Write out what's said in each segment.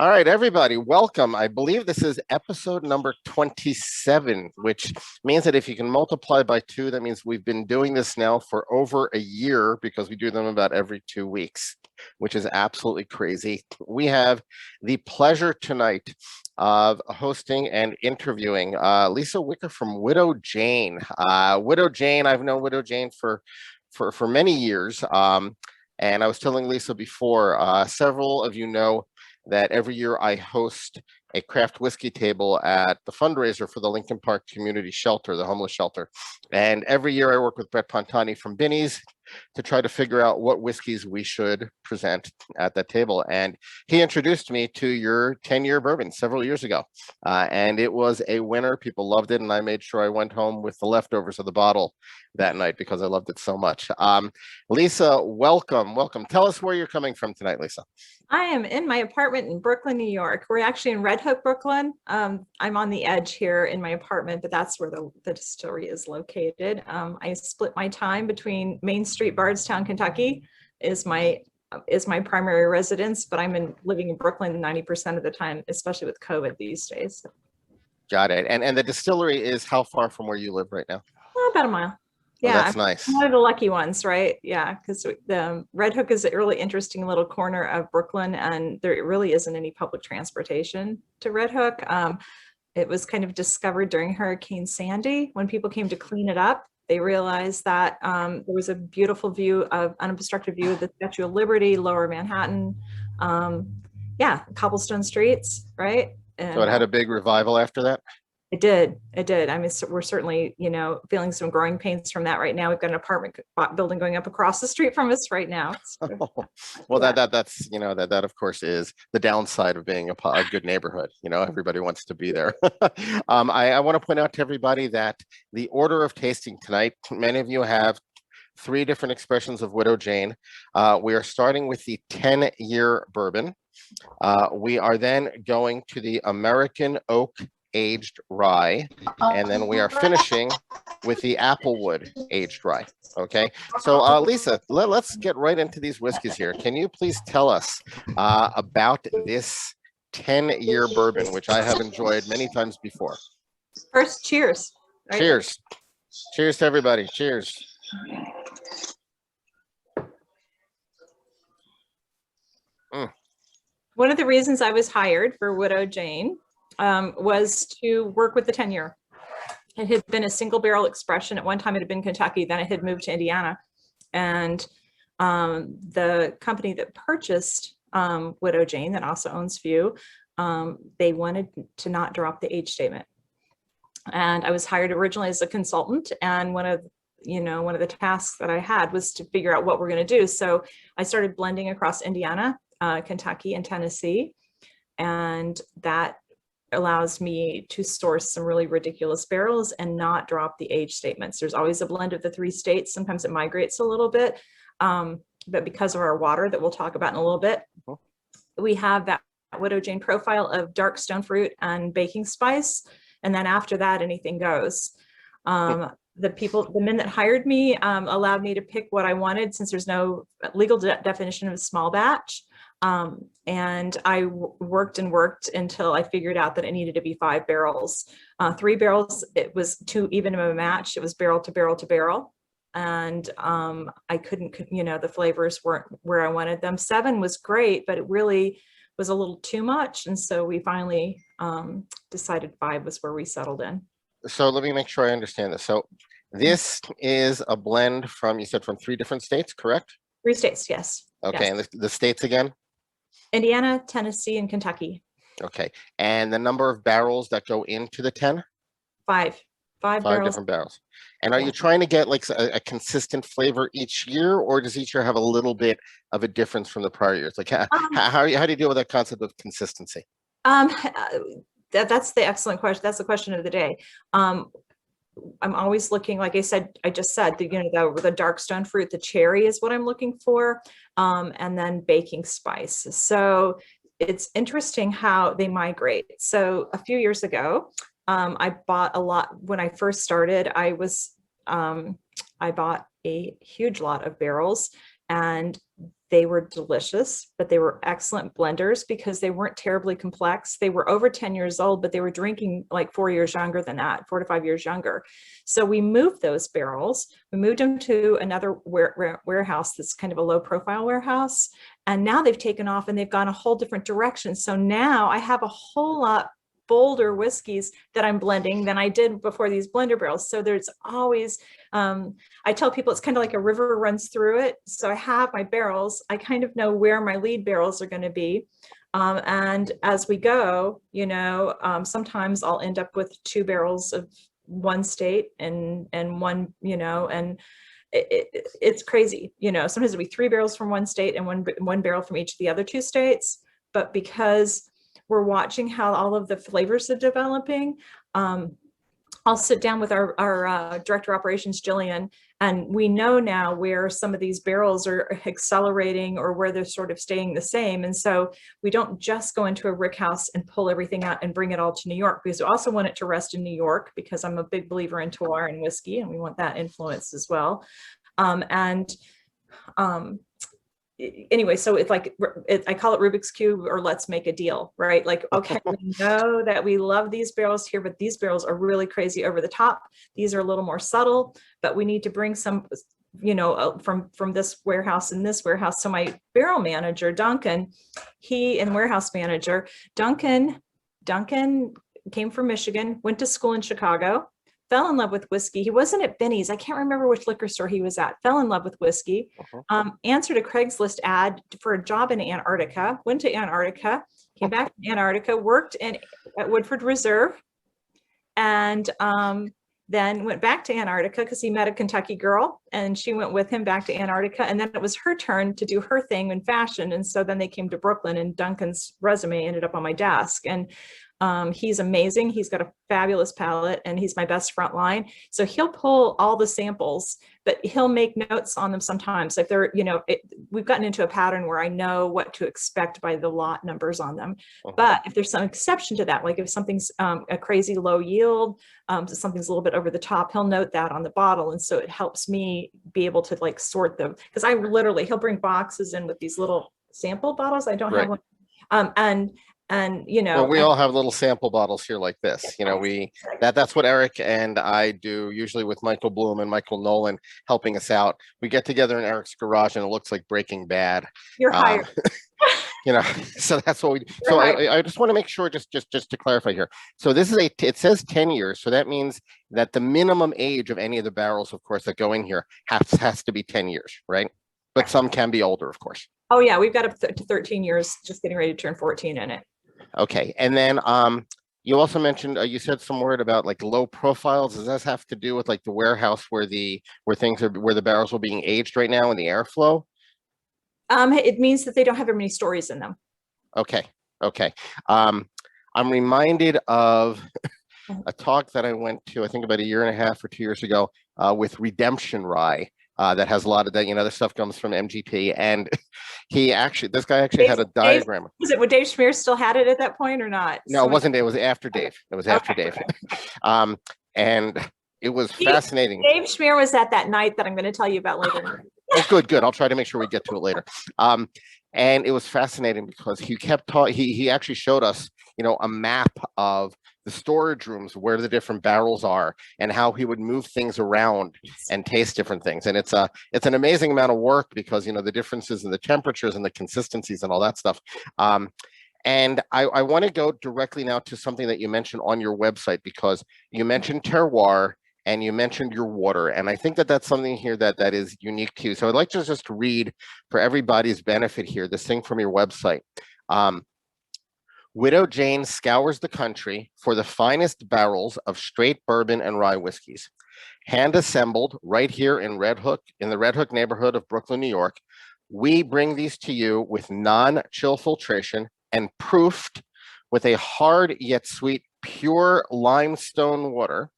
All right, everybody, welcome. I believe this is episode number 27, which means that if you can multiply by two, that means we've been doing this now for over a year because we do them about every 2 weeks, which is absolutely crazy. We have the pleasure tonight of hosting and interviewing Lisa Wicker from Widow Jane. Widow Jane, I've known Widow Jane for many years. And I was telling Lisa before, several of you know that every year I host a craft whiskey table at the fundraiser for the Lincoln Park Community Shelter, the homeless shelter. And every year I work with Brett Pontani from Binny's to try to figure out what whiskeys we should present at that table. And he introduced me to your 10-year bourbon several years ago. And it was a winner. People loved it. And I made sure I went home with the leftovers of the bottle that night because I loved it so much. Lisa, welcome. Tell us where you're coming from tonight, Lisa. I am in my apartment in Brooklyn, New York. We're actually in Red Hook, Brooklyn. I'm on the edge here in my apartment, but that's where the distillery is located. I split my time between Main Street, Bardstown, Kentucky is my primary residence, but I'm living in Brooklyn 90% of the time, especially with COVID these days. Got it. And the distillery is how far from where you live right now? About a mile. Yeah, oh, that's nice. One of the lucky ones, right? Yeah, because the Red Hook is a really interesting little corner of Brooklyn, and there really isn't any public transportation to Red Hook. It was kind of discovered during Hurricane Sandy. When people came to clean it up, they realized that there was a beautiful unobstructed view of the Statue of Liberty, Lower Manhattan. Yeah, cobblestone streets, right? And, so it had a big revival after that? It did. I mean, we're certainly, feeling some growing pains from that right now. We've got an apartment building going up across the street from us right now. So, well, yeah. that's that of course is the downside of being a good neighborhood. Everybody wants to be there. I want to point out to everybody that the order of tasting tonight, many of you have 3 different expressions of Widow Jane. We are starting with the 10-year bourbon. We are then going to the American Oak aged rye, and then we are finishing with the Applewood aged rye. Okay, so Lisa, let's get right into these whiskeys here. Can you please tell us about this 10-year bourbon, which I have enjoyed many times before? First, cheers. Right? Cheers to everybody. Cheers. One of the reasons I was hired for Widow Jane was to work with the 10-year. It had been a single barrel expression. At one time it had been Kentucky, then it had moved to Indiana. And the company that purchased Widow Jane, that also owns Few, they wanted to not drop the age statement. And I was hired originally as a consultant, and one of the tasks that I had was to figure out what we're going to do. So I started blending across Indiana, Kentucky, and Tennessee, and that allows me to source some really ridiculous barrels and not drop the age statements. There's always a blend of the 3 states. Sometimes it migrates a little bit, but because of our water that we'll talk about in a little bit, we have that Widow Jane profile of dark stone fruit and baking spice. And then after that, anything goes. The men that hired me allowed me to pick what I wanted, since there's no legal definition of a small batch. And I worked until I figured out that it needed to be 5 barrels. 3 barrels, it was too even of a match. It was barrel to barrel to barrel. And I couldn't, the flavors weren't where I wanted them. 7 was great, but it really was a little too much. And so we finally decided 5 was where we settled in. So let me make sure I understand this. So this is a blend from, you said, from 3 different states, correct? 3 states, yes. Okay, yes. And the states again? Indiana, Tennessee, and Kentucky. Okay, and the number of barrels that go into the 10? 5 barrels. Different barrels. And are you trying to get like a consistent flavor each year, or does each year have a little bit of a difference from the prior years? Like how do you deal with that concept of consistency? That's the excellent question. That's the question of the day. I'm always looking, like I just said, the dark stone fruit, the cherry is what I'm looking for, and then baking spice. So it's interesting how they migrate. So a few years ago, I bought a lot. When I first started, I bought a huge lot of barrels, and They were delicious, but they were excellent blenders because they weren't terribly complex. They were over 10 years old, but they were drinking like 4 years younger than that, 4 to 5 years younger. So we moved those barrels. We moved them to another warehouse that's kind of a low profile warehouse. And now they've taken off and they've gone a whole different direction. So now I have a whole lot bolder whiskeys that I'm blending than I did before these blender barrels. So there's always, I tell people it's kind of like a river runs through it. So I have my barrels, I kind of know where my lead barrels are going to be. And as we go, sometimes I'll end up with 2 barrels of one state and one, and it's crazy. Sometimes it'll be 3 barrels from one state and one barrel from each of the other 2 states. But because we're watching how all of the flavors are developing, I'll sit down with our director of operations, Jillian, and we know now where some of these barrels are accelerating or where they're sort of staying the same. And so we don't just go into a rick house and pull everything out and bring it all to New York, because we also want it to rest in New York, because I'm a big believer in terroir and whiskey, and we want that influence as well. Anyway, so it's like, I call it Rubik's Cube, or let's make a deal, right? Like, okay, we know that we love these barrels here, but these barrels are really crazy over the top. These are a little more subtle, but we need to bring some, from this warehouse and this warehouse. So my barrel manager, Duncan, and warehouse manager, Duncan came from Michigan, went to school in Chicago, fell in love with whiskey. He wasn't at Benny's. I can't remember which liquor store he was at. Fell in love with whiskey. Answered a Craigslist ad for a job in Antarctica. Went to Antarctica. Came back to Antarctica. Worked at Woodford Reserve, and then went back to Antarctica because he met a Kentucky girl, and she went with him back to Antarctica. And then it was her turn to do her thing in fashion. And so then they came to Brooklyn, and Duncan's resume ended up on my desk. And he's amazing. He's got a fabulous palate, and he's my best front line. So he'll pull all the samples, but he'll make notes on them sometimes. If they're, we've gotten into a pattern where I know what to expect by the lot numbers on them. But if there's some exception to that, like if something's a crazy low yield, something's a little bit over the top, he'll note that on the bottle. And so it helps me be able to like sort them, because he'll bring boxes in with these little sample bottles. I don't have one. And well, we all have little sample bottles here like this. That's what Eric and I do usually with Michael Bloom and Michael Nolan helping us out. We get together in Eric's garage and it looks like Breaking Bad. You're hired. So that's what we do. So I just want to make sure, just to clarify here. So this is it says 10 years. So that means that the minimum age of any of the barrels, of course, that go in here has to be 10 years, right? But some can be older, of course. Oh yeah, we've got up to 13 years, just getting ready to turn 14 in it. Okay, and then you also mentioned you said some word about like low profiles. Does this have to do with like the warehouse where the barrels are being aged right now and the airflow? It means that they don't have very many stories in them. Okay. I'm reminded of a talk that I went to, I think about 1.5 years or 2 years ago, with Redemption Rye. That has a lot of that, this stuff comes from MGP, and this guy actually had a diagram. Was it when Dave Schmear still had it at that point or not? No, it wasn't. It was after Dave. It was after Dave. And it was fascinating. Dave Schmear was at that night that I'm going to tell you about later. Oh, good. I'll try to make sure we get to it later. And it was fascinating because he kept talking. He actually showed us, a map of the storage rooms where the different barrels are and how he would move things around and taste different things. And it's an amazing amount of work because, the differences in the temperatures and the consistencies and all that stuff. And I want to go directly now to something that you mentioned on your website, because you mentioned terroir and you mentioned your water. And I think that that's something here that is unique to you. So I'd like to just read for everybody's benefit here, this thing from your website. Widow Jane scours the country for the finest barrels of straight bourbon and rye whiskeys. Hand assembled right here in the Red Hook neighborhood of Brooklyn, New York. We bring these to you with non-chill filtration and proofed with a hard yet sweet, pure limestone water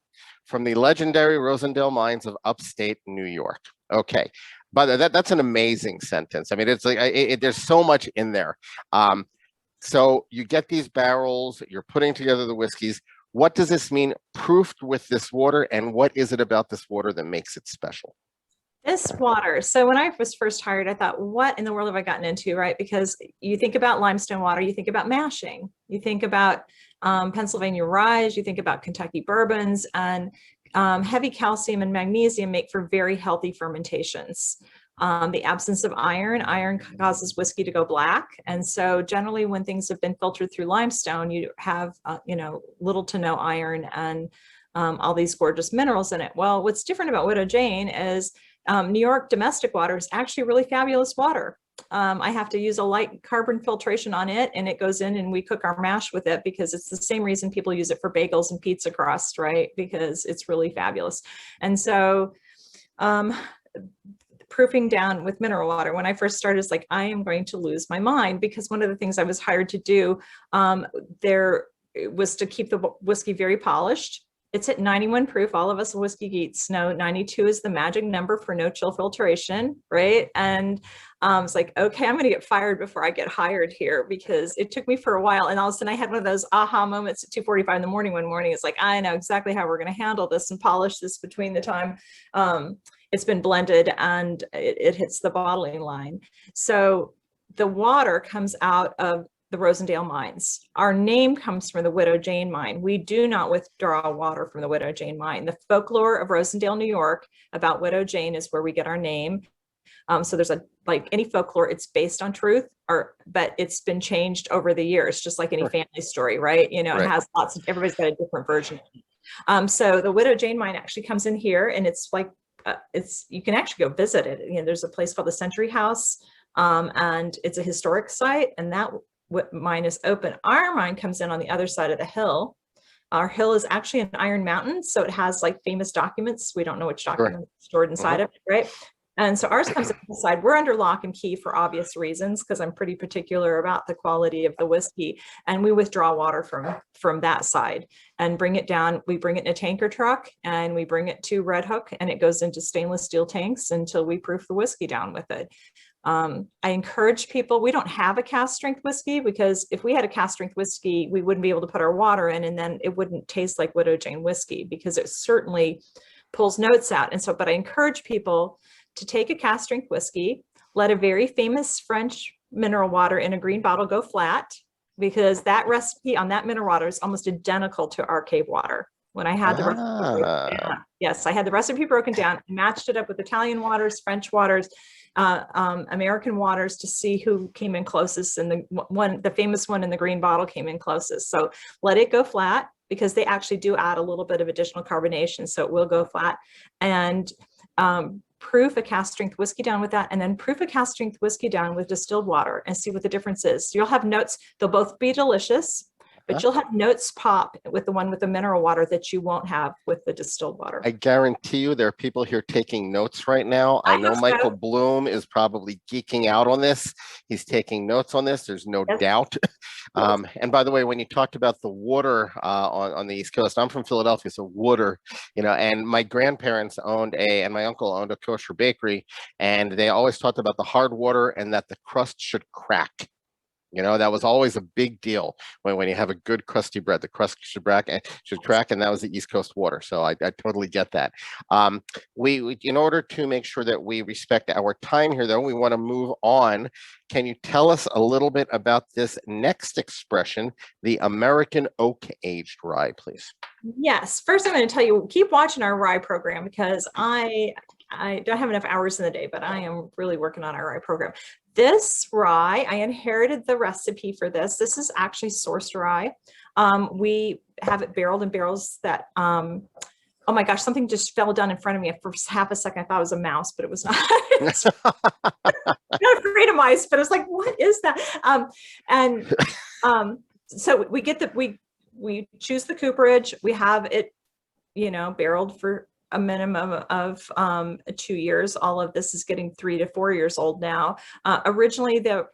from the legendary Rosendale mines of upstate New York. Okay, but that's an amazing sentence. I mean, it's like there's so much in there. So you get these barrels, you're putting together the whiskeys. What does this mean, proofed with this water, and what is it about this water that makes it special? This water. So when I was first hired, I thought, what in the world have I gotten into, right? Because you think about limestone water, you think about mashing, you think about Pennsylvania rye, you think about Kentucky bourbons, and heavy calcium and magnesium make for very healthy fermentations. The absence of iron causes whiskey to go black. And so generally when things have been filtered through limestone, you have, little to no iron and all these gorgeous minerals in it. Well, what's different about Widow Jane is New York domestic water is actually really fabulous water. I have to use a light carbon filtration on it, and it goes in and we cook our mash with it because it's the same reason people use it for bagels and pizza crust, right? Because it's really fabulous. And so proofing down with mineral water, when I first started, it's like, I am going to lose my mind, because one of the things I was hired to do there was to keep the whiskey very polished. It's at 91 proof. All of us whiskey geeks know 92 is the magic number for no chill filtration, right? And it's like, okay, I'm going to get fired before I get hired here, because it took me for a while. And all of a sudden I had one of those aha moments at 2:45 in the morning one morning. It's like, I know exactly how we're going to handle this and polish this between the time it's been blended and it hits the bottling line. So the water comes out of the Rosendale mines. Our name comes from the Widow Jane mine. We do not withdraw water from the Widow Jane mine. The folklore of Rosendale, New York about Widow Jane is where we get our name. So there's like any folklore, it's based on truth, but it's been changed over the years, just like any family story, right? It has lots of, everybody's got a different version. So the Widow Jane mine actually comes in here, and it's like, you can actually go visit it. There's a place called the Century House, and it's a historic site, and that mine is open. Our mine comes in on the other side of the hill. Our hill is actually an iron mountain, so it has like famous documents. We don't know which document is stored inside of it, right? And so ours comes inside. We're under lock and key for obvious reasons, because I'm pretty particular about the quality of the whiskey. And we withdraw water from that side and bring it down. We bring it in a tanker truck and we bring it to Red Hook, and it goes into stainless steel tanks until we proof the whiskey down with it. I encourage people, we don't have a cask strength whiskey, because if we had a cask strength whiskey, we wouldn't be able to put our water in, and then it wouldn't taste like Widow Jane whiskey, because it certainly pulls notes out. And so, but I encourage people to take a cask strength whiskey, let a very famous French mineral water in a green bottle go flat, because that recipe on that mineral water is almost identical to our cave water. When I had the recipe broken down, yes, I had the recipe broken down, matched it up with Italian waters, French waters, American waters, to see who came in closest. And the famous one in the green bottle came in closest. So let it go flat, because they actually do add a little bit of additional carbonation, so it will go flat. And proof a cask strength whiskey down with that, and then proof a cask strength whiskey down with distilled water, and see what the difference is. You'll have notes. They'll both be delicious, but you'll have notes pop with the one with the mineral water that you won't have with the distilled water. I guarantee you there are people here taking notes right now. I know Michael Bloom is probably geeking out on this. He's taking notes on this. There's no doubt. And by the way, when you talked about the water on the East Coast, I'm from Philadelphia, so water, and my grandparents and my uncle owned a kosher bakery, and they always talked about the hard water and that the crust should crack. That was always a big deal when you have a good crusty bread. The crust should crack, and that was the East Coast water. So I totally get that. We in order to make sure that we respect our time here, though, we want to move on. Can you tell us a little bit about this next expression, the American oak aged rye, please? Yes. First, I'm going to tell you, keep watching our rye program, because I don't have enough hours in the day, but I am really working on our rye program. This rye, I inherited the recipe for this. This is actually sourced rye. We have it barreled in barrels that, oh my gosh, something just fell down in front of me. For half a second, I thought it was a mouse, but it was not. I'm not afraid of mice, but I was like, what is that? So we get we choose the cooperage. We have it, barreled for a minimum of 2 years. All of this is getting 3 to 4 years old now. Originally, the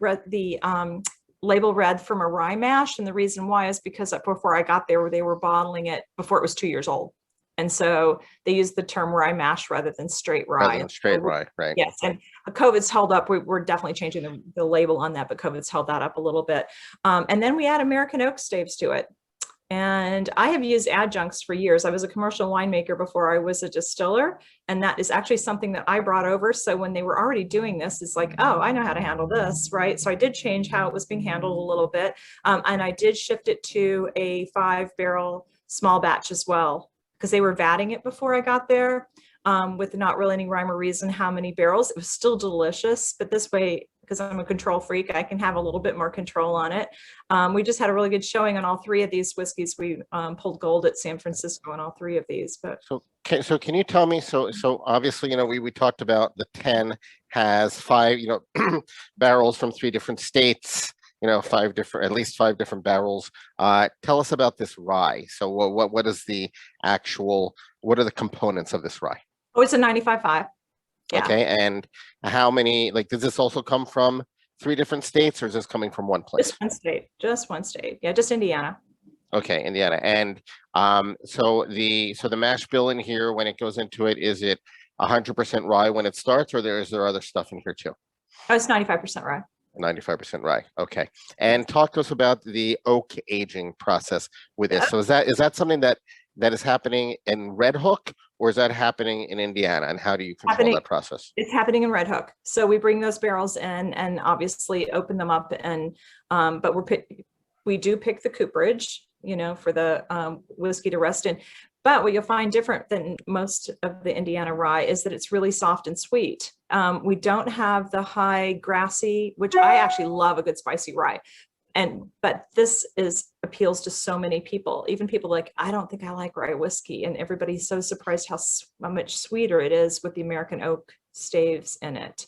label read from a rye mash, and the reason why is because before I got there, they were bottling it before it was 2 years old, and so they used the term rye mash rather than straight rye. Rye, right? Yes, and COVID's held up. We're definitely changing the label on that, but COVID's held that up a little bit. And then we add American oak staves to it. And I have used adjuncts for years. I was a commercial winemaker before I was a distiller. And that is actually something that I brought over. So when they were already doing this, it's like, oh, I know how to handle this, right? So I did change how it was being handled a little bit. And I did shift it to a 5-barrel small batch as well, because they were vatting it before I got there, with not really any rhyme or reason how many barrels. It was still delicious, but this way, because I'm a control freak, I can have a little bit more control on it. We just had a really good showing on all 3 of these whiskeys. We pulled gold at San Francisco on all 3 of these. But so can you tell me? So obviously, we talked about the 10 has 5 barrels from 3 different states. 5 different, at least 5 different barrels. Tell us about this rye. So what is the actual? What are the components of this rye? Oh, it's a 95.5. Yeah. Okay, and how many? Does this also come from 3 different states, or is this coming from one place? Just one state. Yeah, just Indiana. Okay, Indiana. And so the mash bill in here, when it goes into it, is it 100% rye when it starts, or is there other stuff in here too? Oh, it's 95% rye. 95% rye. Okay. And talk to us about the oak aging process with this. So is that something that is happening in Red Hook, or is that happening in Indiana? And how do you control that process? It's happening in Red Hook. So we bring those barrels in and obviously open them up, and but we do pick the cooperage, for the whiskey to rest in. But what you'll find different than most of the Indiana rye is that it's really soft and sweet. We don't have the high grassy, which I actually love a good spicy rye. But this appeals to so many people, even people like, I don't think I like rye whiskey. And everybody's so surprised how much sweeter it is with the American oak staves in it.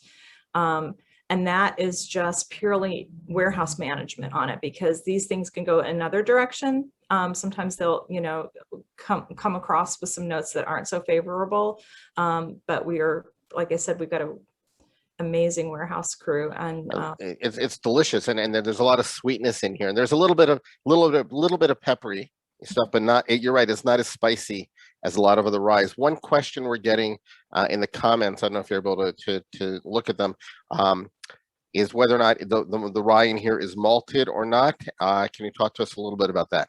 And that is just purely warehouse management on it, because these things can go another direction. Sometimes they'll, come across with some notes that aren't so favorable. But we are, like I said, we've got an amazing warehouse crew, and it's delicious, and there's a lot of sweetness in here, and there's a little bit of peppery stuff, but not. You're right, it's not as spicy as a lot of other ryes. One question we're getting in the comments, I don't know if you're able to look at them, is whether or not the rye in here is malted or not. Can you talk to us a little bit about that?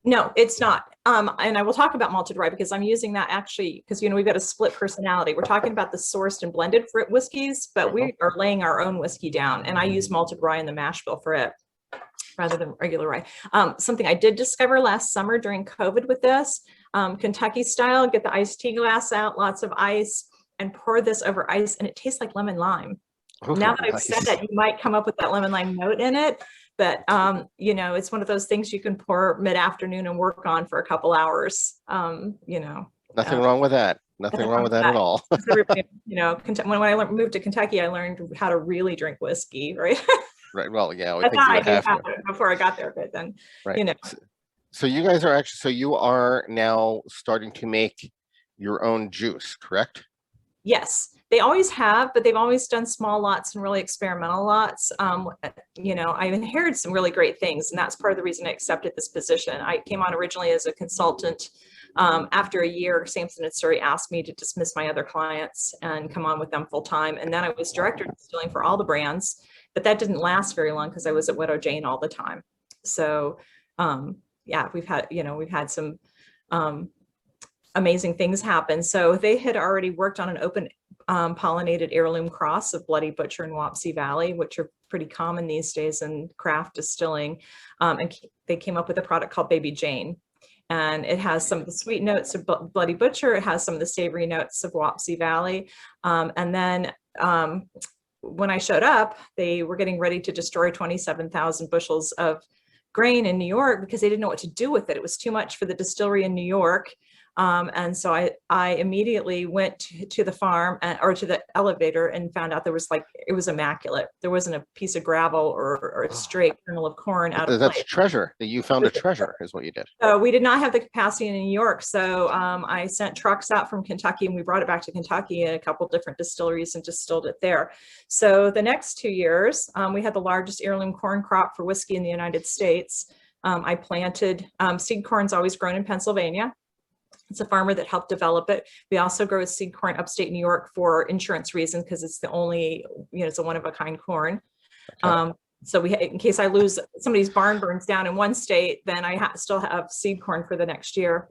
No, it's not. And I will talk about malted rye because I'm using that actually, because, we've got a split personality. We're talking about the sourced and blended fruit whiskeys, but we are laying our own whiskey down, and I use malted rye in the mash bill for it rather than regular rye. Something I did discover last summer during COVID with this, Kentucky style, get the iced tea glass out, lots of ice, and pour this over ice, and it tastes like lemon lime. Oh, now that I've said that, you might come up with that lemon lime note in it. But, it's one of those things you can pour mid-afternoon and work on for a couple hours, Nothing wrong with that. Nothing wrong with that at all. When I moved to Kentucky, I learned how to really drink whiskey, right? Right. Well, yeah. I thought I did have it before I got there, but then, right. So you guys are you are now starting to make your own juice, correct? Yes. They always have, but they've always done small lots and really experimental lots. I inherited some really great things, and that's part of the reason I accepted this position. I came on originally as a consultant. After a year, Sampson & Surrey asked me to dismiss my other clients and come on with them full time. And then I was director of distilling for all the brands, but that didn't last very long because I was at Widow Jane all the time. So we've had some amazing things happen. So they had already worked on an open pollinated heirloom cross of Bloody Butcher and Wapsie Valley, which are pretty common these days in craft distilling. And they came up with a product called Baby Jane. And it has some of the sweet notes of Bloody Butcher. It has some of the savory notes of Wapsie Valley. And then when I showed up, they were getting ready to destroy 27,000 bushels of grain in New York because they didn't know what to do with it. It was too much for the distillery in New York. And so I immediately went to the farm or to the elevator and found out it was immaculate. There wasn't a piece of gravel or a stray kernel of corn out of place. That's treasure. That you found a treasure is what you did. So we did not have the capacity in New York. So I sent trucks out from Kentucky, and we brought it back to Kentucky in a couple different distilleries and distilled it there. So the next 2 years, we had the largest heirloom corn crop for whiskey in the United States. I planted seed corn's always grown in Pennsylvania. It's a farmer that helped develop it. We also grow seed corn upstate New York for insurance reasons because it's the only, it's a one-of-a-kind corn. Okay. So in case I lose, somebody's barn burns down in one state, then I still have seed corn for the next year.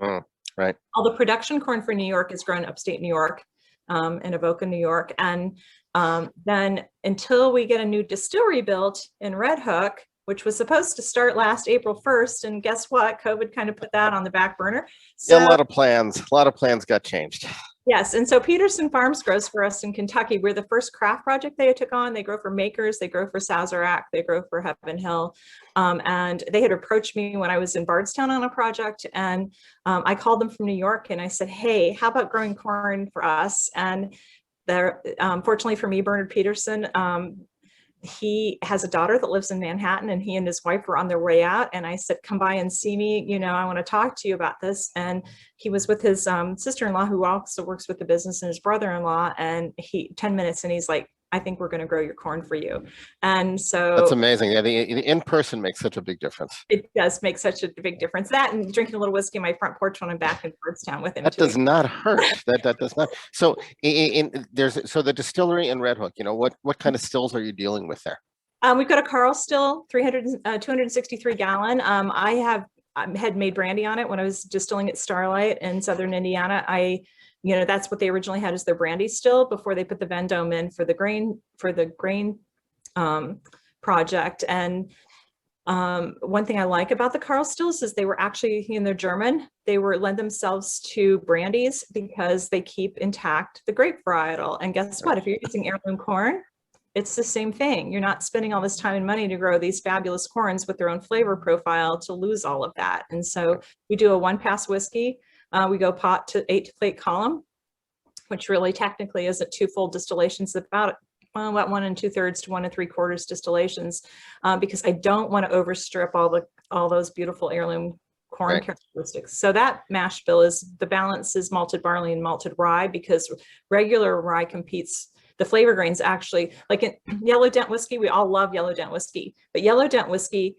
Right. All the production corn for New York is grown upstate New York, in Avoca, New York. And then until we get a new distillery built in Red Hook, which was supposed to start last April 1st. And guess what? COVID kind of put that on the back burner. So, yeah, a lot of plans got changed. Yes. And so Peterson Farms grows for us in Kentucky. We're the first craft project they took on. They grow for Makers, they grow for Sazerac, they grow for Heaven Hill. And they had approached me when I was in Bardstown on a project. And I called them from New York and I said, hey, how about growing corn for us? And fortunately for me, Bernard Peterson, he has a daughter that lives in Manhattan, and he and his wife were on their way out. And I said, come by and see me. You know, I want to talk to you about this. And he was with his sister-in-law, who also works with the business, and his brother-in-law. And 10 minutes, and he's like, I think we're going to grow your corn for you. And so that's amazing. Yeah, the in-person makes such a big difference. It does make such a big difference. That and drinking a little whiskey on my front porch when I'm back in Bardstown with him. That does not hurt. That does not. So so the distillery in Red Hook, you know, what kind of stills are you dealing with there? We've got a Carl still, 263 gallon. I had made brandy on it when I was distilling at Starlight in Southern Indiana. That's what they originally had as their brandy still before they put the Vendome in for the grain project. And one thing I like about the Carl stills is they were actually, they're German. They lend themselves to brandies because they keep intact the grape varietal. And guess what? If you're using heirloom corn, it's the same thing. You're not spending all this time and money to grow these fabulous corns with their own flavor profile to lose all of that. And so we do a 1-pass whiskey. We go pot to 8 to plate column, which really technically isn't 2 full distillations, about 1 2/3 to 1 3/4 distillations, because I don't want to overstrip all those beautiful heirloom corn characteristics. So that mash bill the balance is malted barley and malted rye, because regular rye competes. The flavor grains actually, like in yellow dent whiskey, we all love yellow dent whiskey, but yellow dent whiskey,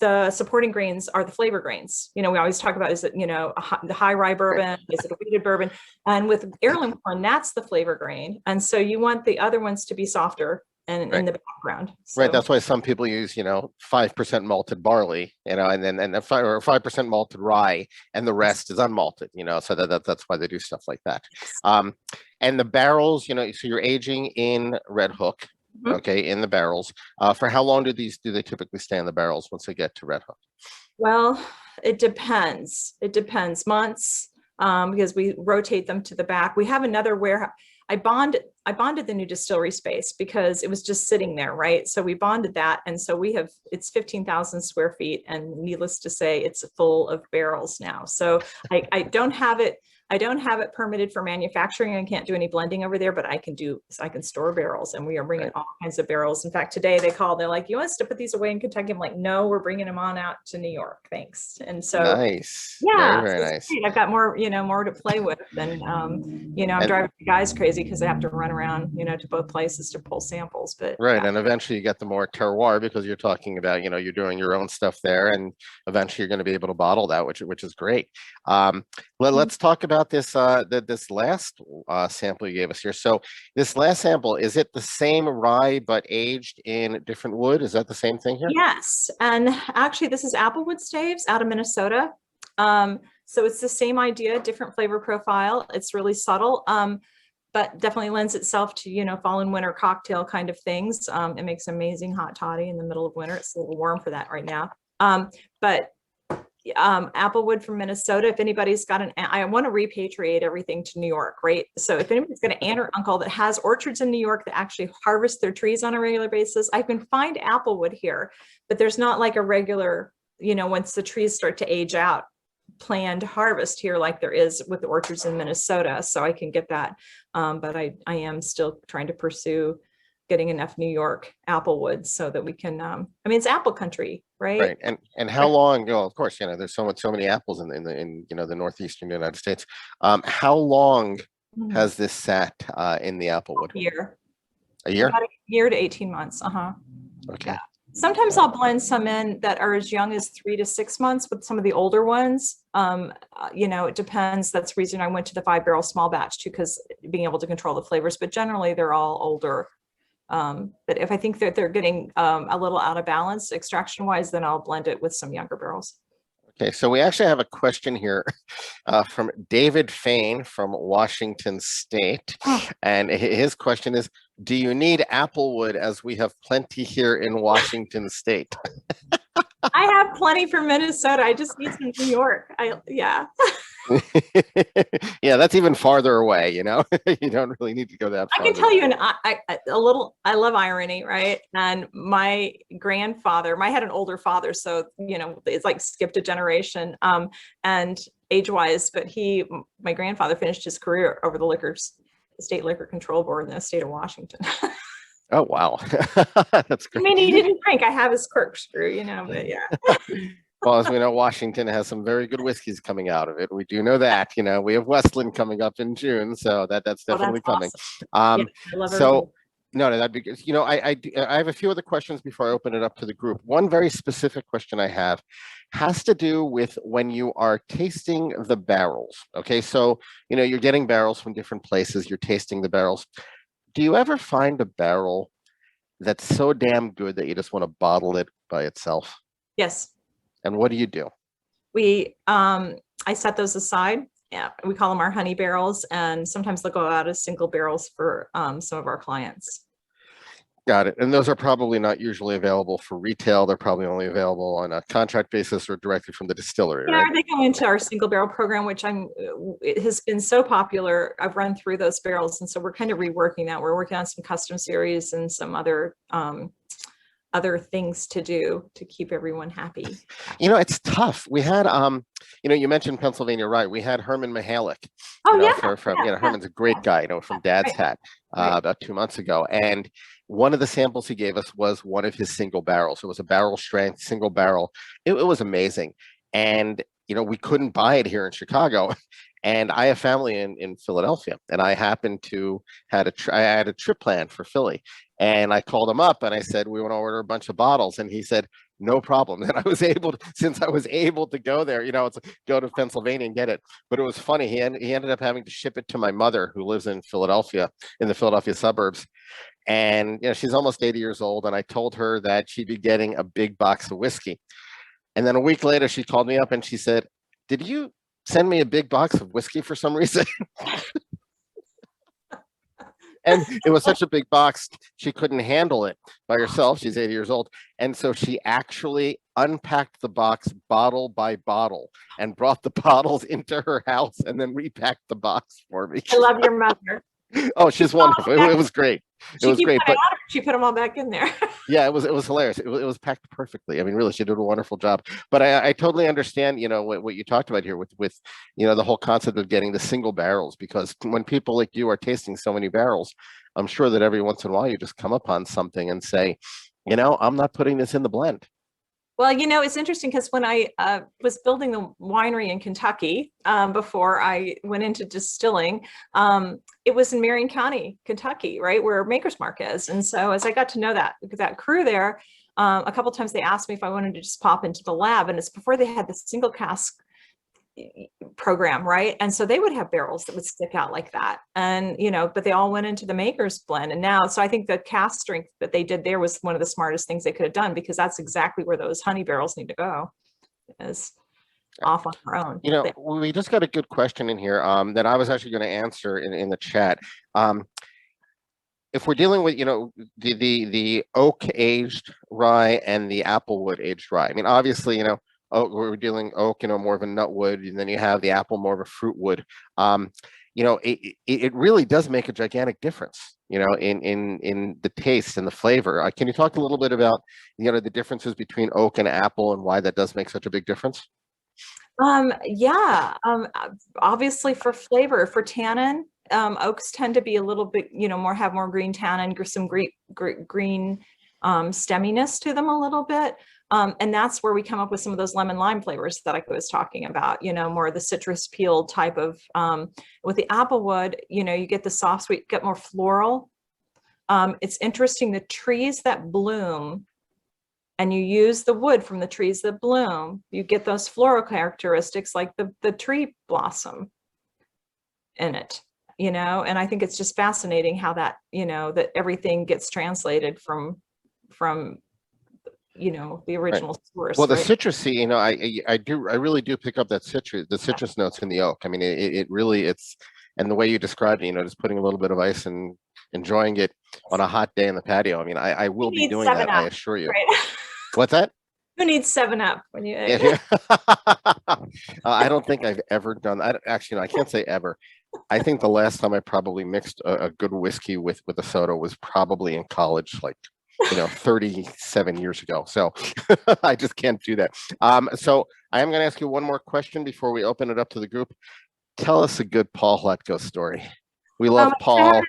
the supporting grains are the flavor grains. You know, we always talk about, is it, the high rye bourbon, is it a wheated bourbon? And with heirloom corn, that's the flavor grain. And so you want the other ones to be softer and in the background. So. Right. That's why some people use, 5% malted barley, and then 5% malted rye, and the rest is unmalted, so that's why they do stuff like that. And the barrels, so you're aging in Red Hook. Mm-hmm. Okay, in the barrels. For how long do they typically stay in the barrels once they get to Red Hook? Well, it depends. Months, because we rotate them to the back. We have another warehouse. I bonded the new distillery space because it was just sitting there, right? So we bonded that, and so it's 15,000 square feet, and needless to say, it's full of barrels now. So I don't have it. I don't have it permitted for manufacturing. I can't do any blending over there, but I can store barrels, and we are bringing all kinds of barrels. In fact, today they're like, you want us to put these away in Kentucky? I'm like, no, we're bringing them on out to New York. Thanks. And so, nice. Yeah, very nice. Great. I've got more to play with, and I'm driving the guys crazy because they have to run around, to both places to pull samples. But right, and eventually you get the more terroir, because you're talking about, you're doing your own stuff there, and eventually you're going to be able to bottle that, which is great. Let's talk about this last sample you gave us here. So this last sample, is it the same rye but aged in different wood? Is that the same thing here? Yes, and actually this is Applewood staves out of Minnesota. So it's the same idea, different flavor profile. It's really subtle, but definitely lends itself to fall and winter cocktail kind of things. It makes amazing hot toddy in the middle of winter. It's a little warm for that right now, but Applewood from Minnesota. If anybody's got I want to repatriate everything to New York, right? So if anybody's got an aunt or uncle that has orchards in New York that actually harvest their trees on a regular basis, I can find Applewood here, but there's not like a regular, once the trees start to age out, planned harvest here like there is with the orchards in Minnesota. So I can get that, but I am still trying to pursue getting enough New York Applewood so that we can, it's apple country, right? Right. And how long, of course, there's so many apples in the northeastern United States. How long has this sat in the Applewood? A year. A year? About a year to 18 months. Okay. Yeah. Sometimes I'll blend some in that are as young as 3 to 6 months with some of the older ones. It depends. That's the reason I went to the 5-barrel small batch too, because being able to control the flavors, but generally they're all older But if I think that they're getting a little out of balance extraction wise, then I'll blend it with some younger barrels. Okay, so we actually have a question here from David Fain from Washington State. Oh. And his question is, do you need Applewood as we have plenty here in Washington State? I have plenty for Minnesota. I just need some New York. Yeah. Yeah, that's even farther away, you know. You don't really need to go that far. I can tell you I love irony, right? And my grandfather, I had an older father, so you know, it's like skipped a generation, and age-wise, but my grandfather finished his career over the State Liquor Control Board in the state of Washington. Oh, wow. That's great. I mean, he didn't drink. I have his corkscrew, you know, but yeah. Well, as we know, Washington has some very good whiskeys coming out of it. We do know that, you know, we have Westland coming up in June, so that's definitely coming. Awesome. Yeah, I love so no, that'd be good. You know, I have a few other questions before I open it up to the group. One very specific question I have has to do with when you are tasting the barrels. Okay, so, you know, you're getting barrels from different places, you're tasting the barrels. Do you ever find a barrel that's so damn good that you just want to bottle it by itself? Yes. And what do you do? I set those aside. Yeah, we call them our honey barrels, and sometimes they'll go out as single barrels for some of our clients. Got it. And those are probably not usually available for retail. They're probably only available on a contract basis or directly from the distillery. Yeah, right? they go into our single barrel program, which it has been so popular. I've run through those barrels, and so we're kind of reworking that. We're working on some custom series and some other things to do to keep everyone happy. You know, it's tough. We had, you know, you mentioned Pennsylvania, right? We had Herman Mihalik. Oh, you know, yeah. you know, Herman's a great guy, you know, from Dad's Hat about 2 months ago. And one of the samples he gave us was one of his single barrels. It was a barrel strength single barrel. It was amazing. And, you know, we couldn't buy it here in Chicago. And I have family in Philadelphia, and I happened to I had a trip planned for Philly, and I called him up and I said, we want to order a bunch of bottles. And he said, no problem. And I was able to, since I was able to go there, you know, it's go to Pennsylvania and get it. But it was funny. He ended up having to ship it to my mother, who lives in Philadelphia, in the Philadelphia suburbs. And, you know, she's almost 80 years old. And I told her that she'd be getting a big box of whiskey. And then a week later, she called me up and she said, did you send me a big box of whiskey for some reason? And it was such a big box, she couldn't handle it by herself. She's 80 years old. And so she actually unpacked the box bottle by bottle and brought the bottles into her house and then repacked the box for me. I love your mother. Oh, she's wonderful. It was great. It was great. But she put them all back in there. yeah, it was hilarious. It was packed perfectly. I mean, really, she did a wonderful job. But I totally understand, you know, what you talked about here with you know, the whole concept of getting the single barrels, because when people like you are tasting so many barrels, I'm sure that every once in a while you just come upon something and say, you know, I'm not putting this in the blend. Well, you know, it's interesting because when I was building the winery in Kentucky, before I went into distilling, it was in Marion County, Kentucky, right, where Maker's Mark is. And so as I got to know that crew there, a couple of times they asked me if I wanted to just pop into the lab, and it's before they had the single cask program, right? And so they would have barrels that would stick out like that, and you know, but they all went into the Maker's blend. And now, so I think the cask strength that they did there was one of the smartest things they could have done, because that's exactly where those honey barrels need to go, is off on their own. You know, we just got a good question in here that I was actually going to answer in the chat. If we're dealing with, you know, the oak aged rye and the Applewood aged rye, I mean, obviously, you know, we're dealing oak, you know, more of a nut wood, and then you have the apple, more of a fruit wood. You know, it really does make a gigantic difference, you know, in the taste and the flavor. Can you talk a little bit about, you know, the differences between oak and apple and why that does make such a big difference? Yeah, obviously for flavor, for tannin, oaks tend to be a little bit, you know, have more green tannin, some green stemminess to them a little bit. And that's where we come up with some of those lemon lime flavors that I was talking about, you know, more of the citrus peel type of, with the Applewood, you know, you get the soft sweet, get more floral. It's interesting, the trees that bloom, and you use the wood from the trees that bloom, you get those floral characteristics like the tree blossom in it. and I think it's just fascinating how that, that everything gets translated from the original source. Well, the right? citrusy, I really do pick up that citrus notes in the oak. I mean, it really, and the way you described it, just putting a little bit of ice and enjoying it on a hot day in the patio. I mean, I will be doing that, I assure you. Right? What's that? Who needs 7-Up when you? Yeah. I don't think I've ever done that. Actually, no, I can't say ever. I think the last time I probably mixed a good whiskey with a soda was probably in college, like 37 years ago. So I just can't do that. So I am going to ask you one more question before we open it up to the group. Tell us a good Paul Hletko story. We love Paul.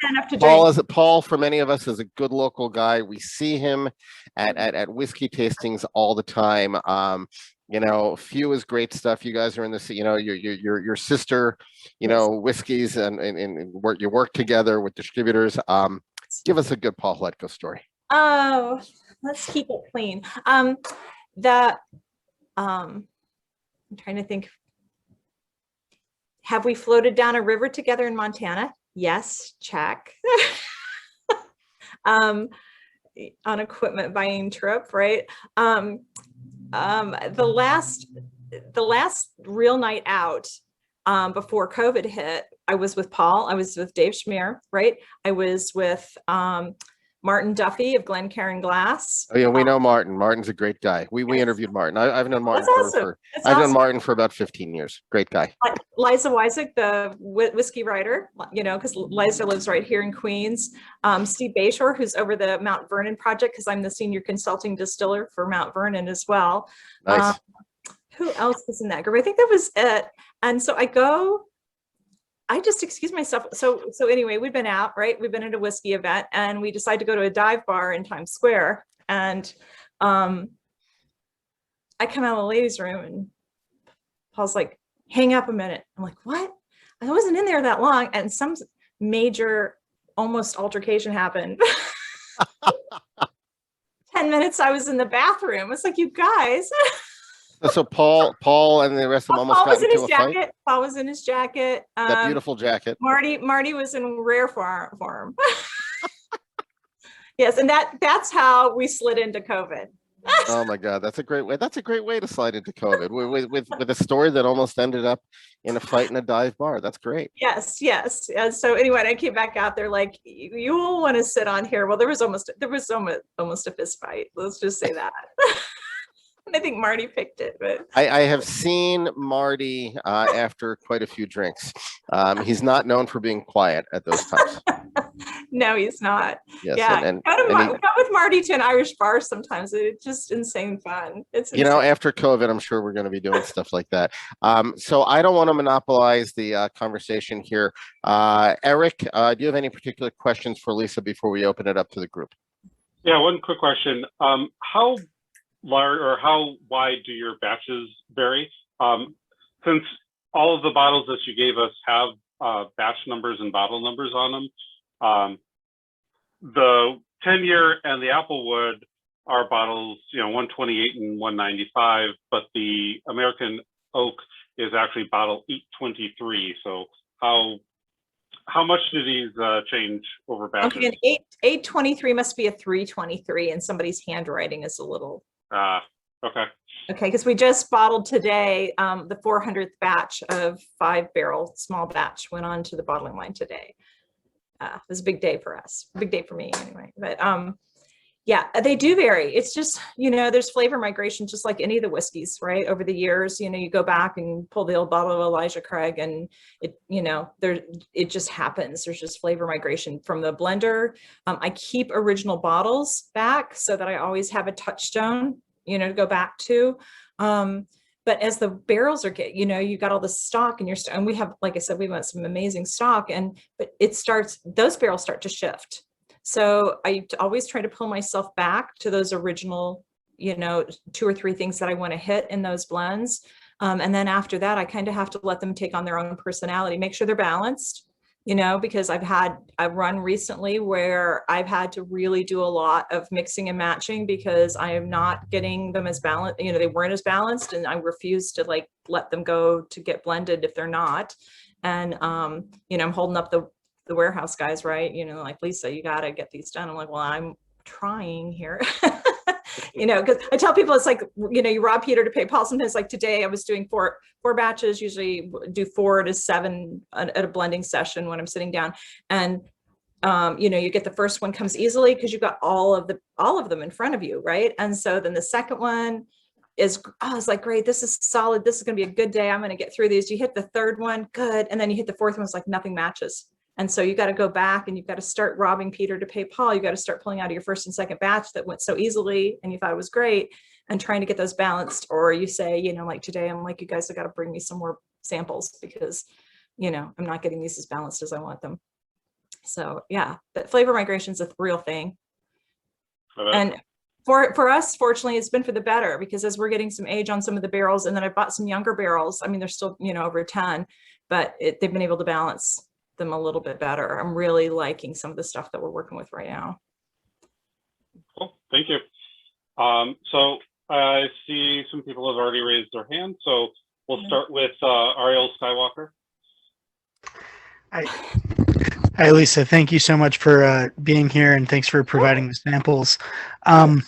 Paul, for many of us, is a good local guy. We see him at whiskey tastings all the time. Few is great stuff. You guys are in the, your sister, Yes. whiskeys and you work together with distributors. Give us a good Paul Hletko story. Oh, let's keep it clean. I'm trying to think. Have we floated down a river together in Montana? Yes, check. On equipment buying trip, right? The last real night out before COVID hit, I was with Paul. I was with Dave Schmier, right? I was with Martin Duffy of Glencairn Glass. Oh yeah, we know Martin. Martin's a great guy. We interviewed Martin. I've known Martin known Martin for about 15 years. Great guy. Liza Wysick, the whiskey writer, because Liza lives right here in Queens. Steve Bayshore, who's over the Mount Vernon project, because I'm the senior consulting distiller for Mount Vernon as well. Nice. Who else was in that group? I think that was it. And so I just excused myself. So anyway, we've been out, right? We've been at a whiskey event and we decided to go to a dive bar in Times Square. And I come out of the ladies' room and Paul's like, hang up a minute. I'm like, what? I wasn't in there that long. And some major almost altercation happened. 10 minutes I was in the bathroom. It's like, you guys. So Paul and the rest of them almost got into a fight? Paul was in his jacket. That beautiful jacket. Marty was in rare form. Yes, and that's how we slid into COVID. Oh my God, that's a great way. That's a great way to slide into COVID with a story that almost ended up in a fight in a dive bar. That's great. Yes. And so anyway, I came back out there like, you all want to sit on here. Well, there was almost a fist fight. Let's just say that. I think Marty picked it, but I have seen Marty after quite a few drinks. He's not known for being quiet at those times. No, he's not. Yes, yeah, go with Marty to an Irish bar sometimes. It's just insane fun. It's insane. After COVID, I'm sure we're going to be doing stuff like that. So I don't want to monopolize the conversation here. Eric, do you have any particular questions for Lisa before we open it up to the group? Yeah, one quick question. How large or how wide do your batches vary? Since all of the bottles that you gave us have batch numbers and bottle numbers on them, the 10-year and the Applewood are bottles, 128 and 195, but the American Oak is actually bottle 823. So how much do these change over batches? Okay, an 823 must be a 323, and somebody's handwriting is a little. Okay. Okay, because we just bottled today, the 400th batch of 5-barrel small batch went on to the bottling line today. It was a big day for us, big day for me anyway. But yeah, they do vary. It's just, there's flavor migration, just like any of the whiskeys, right? Over the years, you go back and pull the old bottle of Elijah Craig and it just happens. There's just flavor migration from the blender. I keep original bottles back so that I always have a touchstone, to go back to. But as the barrels are you got all the stock and we have, like I said, we want some amazing stock but those barrels start to shift. So I always try to pull myself back to those original, 2 or 3 things that I want to hit in those blends. And then after that, I kind of have to let them take on their own personality, make sure they're balanced, because I've had a run recently where I've had to really do a lot of mixing and matching because I am not getting them as balanced. They weren't as balanced, and I refuse to let them go to get blended if they're not. And, I'm holding up the warehouse guys, right? You know, like, Lisa, you got to get these done. I'm like, well, I'm trying here. You know, because I tell people it's like, you know, you rob Peter to pay Paul. Sometimes, like today, I was doing four batches, usually do 4 to 7 at a blending session when I'm sitting down. And you know, you get the first one comes easily because you've got all of them in front of you, right? And so then the second one is, oh, it's like, great, this is solid. This is going to be a good day. I'm going to get through these. You hit the third one, good. And then you hit the fourth one, it's like nothing matches. And so you got to go back and you've got to start robbing Peter to pay Paul. You got to start pulling out of your first and second batch that went so easily and you thought it was great, and trying to get those balanced. Or you say, you know, like today, I'm like, you guys have got to bring me some more samples because, you know, I'm not getting these as balanced as I want them. So yeah, but flavor migration is a real thing. And for us, fortunately, it's been for the better, because as we're getting some age on some of the barrels, and then I bought some younger barrels. I mean, they're still, you know, over 10, but they've been able to balance them a little bit better. I'm really liking some of the stuff that we're working with right now. Cool, thank you. So I see some people have already raised their hand. So we'll start with Ariel Skywalker. Hi, Lisa. Thank you so much for being here, and thanks for providing the samples. I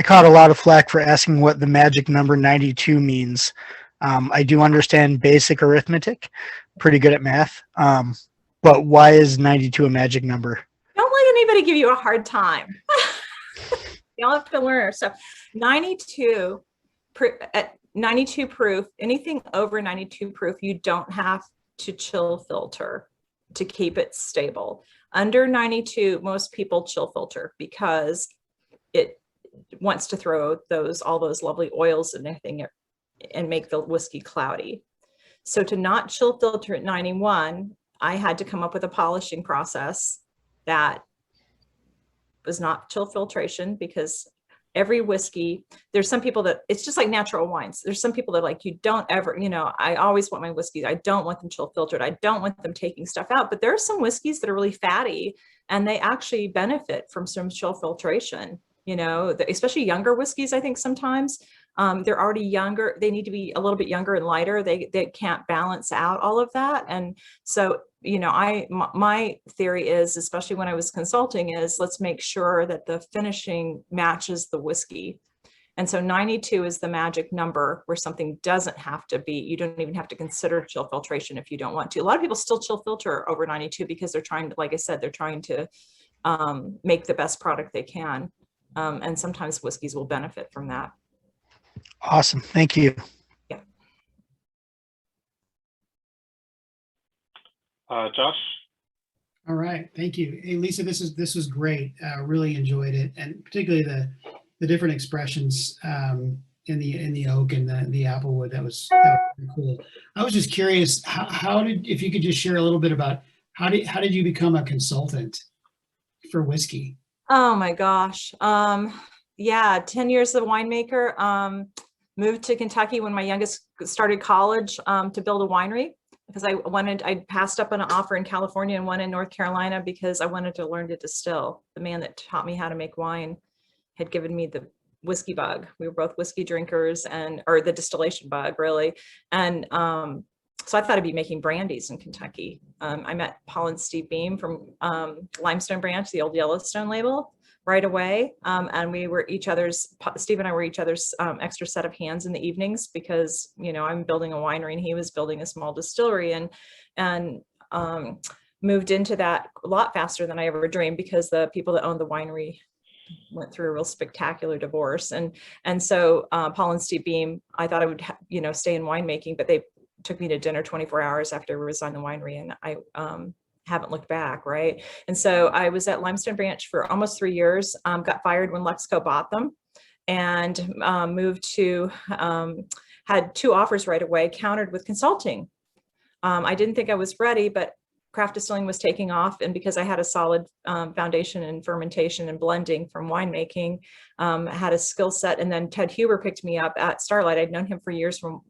caught a lot of flack for asking what the magic number 92 means. I do understand basic arithmetic, pretty good at math, but why is 92 a magic number? Don't let anybody give you a hard time. Y'all have to learn our stuff. 92 at 92 proof, anything over 92 proof, you don't have to chill filter to keep it stable. Under 92, most people chill filter because it wants to throw all those lovely oils and everything and make the whiskey cloudy. So to not chill filter at 91, I had to come up with a polishing process that was not chill filtration, because every whiskey, there's some people that it's just like natural wines. There's some people that like, you don't ever, you know, I always want my whiskeys, I don't want them chill filtered. I don't want them taking stuff out, but there are some whiskeys that are really fatty and they actually benefit from some chill filtration, you know, especially younger whiskeys. I think sometimes they're already younger. They need to be a little bit younger and lighter. They can't balance out all of that. And so, you know, my theory is, especially when I was consulting, is let's make sure that the finishing matches the whiskey. And so 92 is the magic number where something doesn't have to be, you don't even have to consider chill filtration if you don't want to. A lot of people still chill filter over 92 because they're trying to, like I said, they're trying to make the best product they can. And sometimes whiskeys will benefit from that. Awesome. Thank you. Yeah. Josh. All right. Thank you. Hey, Lisa, this was great. Really enjoyed it. And particularly the different expressions in the oak and the applewood. That was pretty cool. I was just curious, if you could just share a little bit about how did you become a consultant for whiskey? Oh my gosh. Yeah, 10 years as a winemaker. Moved to Kentucky when my youngest started college to build a winery, because I passed up on an offer in California and one in North Carolina because I wanted to learn to distill. The man that taught me how to make wine had given me the whiskey bug. We were both whiskey drinkers, or the distillation bug, really. And so I thought I'd be making brandies in Kentucky. I met Paul and Steve Beam from Limestone Branch, the old Yellowstone label, right away. And we were Steve and I were each other's extra set of hands in the evenings, because, you know, I'm building a winery and he was building a small distillery, and moved into that a lot faster than I ever dreamed, because the people that owned the winery went through a real spectacular divorce. And so Paul and Steve Beam, I thought I would, stay in winemaking, but they took me to dinner 24 hours after I resigned the winery, and I haven't looked back, right? And so I was at Limestone Branch for almost 3 years, got fired when Luxco bought them, and moved to, had 2 offers right away, countered with consulting. I didn't think I was ready, but craft distilling was taking off, and because I had a solid foundation in fermentation and blending from winemaking, I had a skill set. And then Ted Huber picked me up at Starlight. I'd known him for years from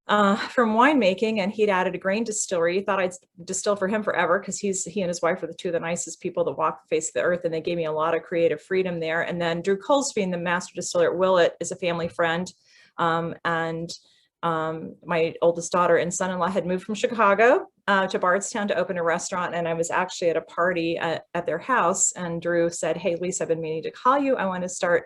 winemaking, and he'd added a grain distillery. Thought I'd distill for him forever, because he and his wife are the 2 of the nicest people that walk the face of the earth, and they gave me a lot of creative freedom there. And then Drew Colesbean, the master distiller at Willett, is a family friend, and my oldest daughter and son-in-law had moved from Chicago to Bardstown to open a restaurant. And I was actually at a party at their house, and Drew said, "Hey, Lisa, I've been meaning to call you. I want to start,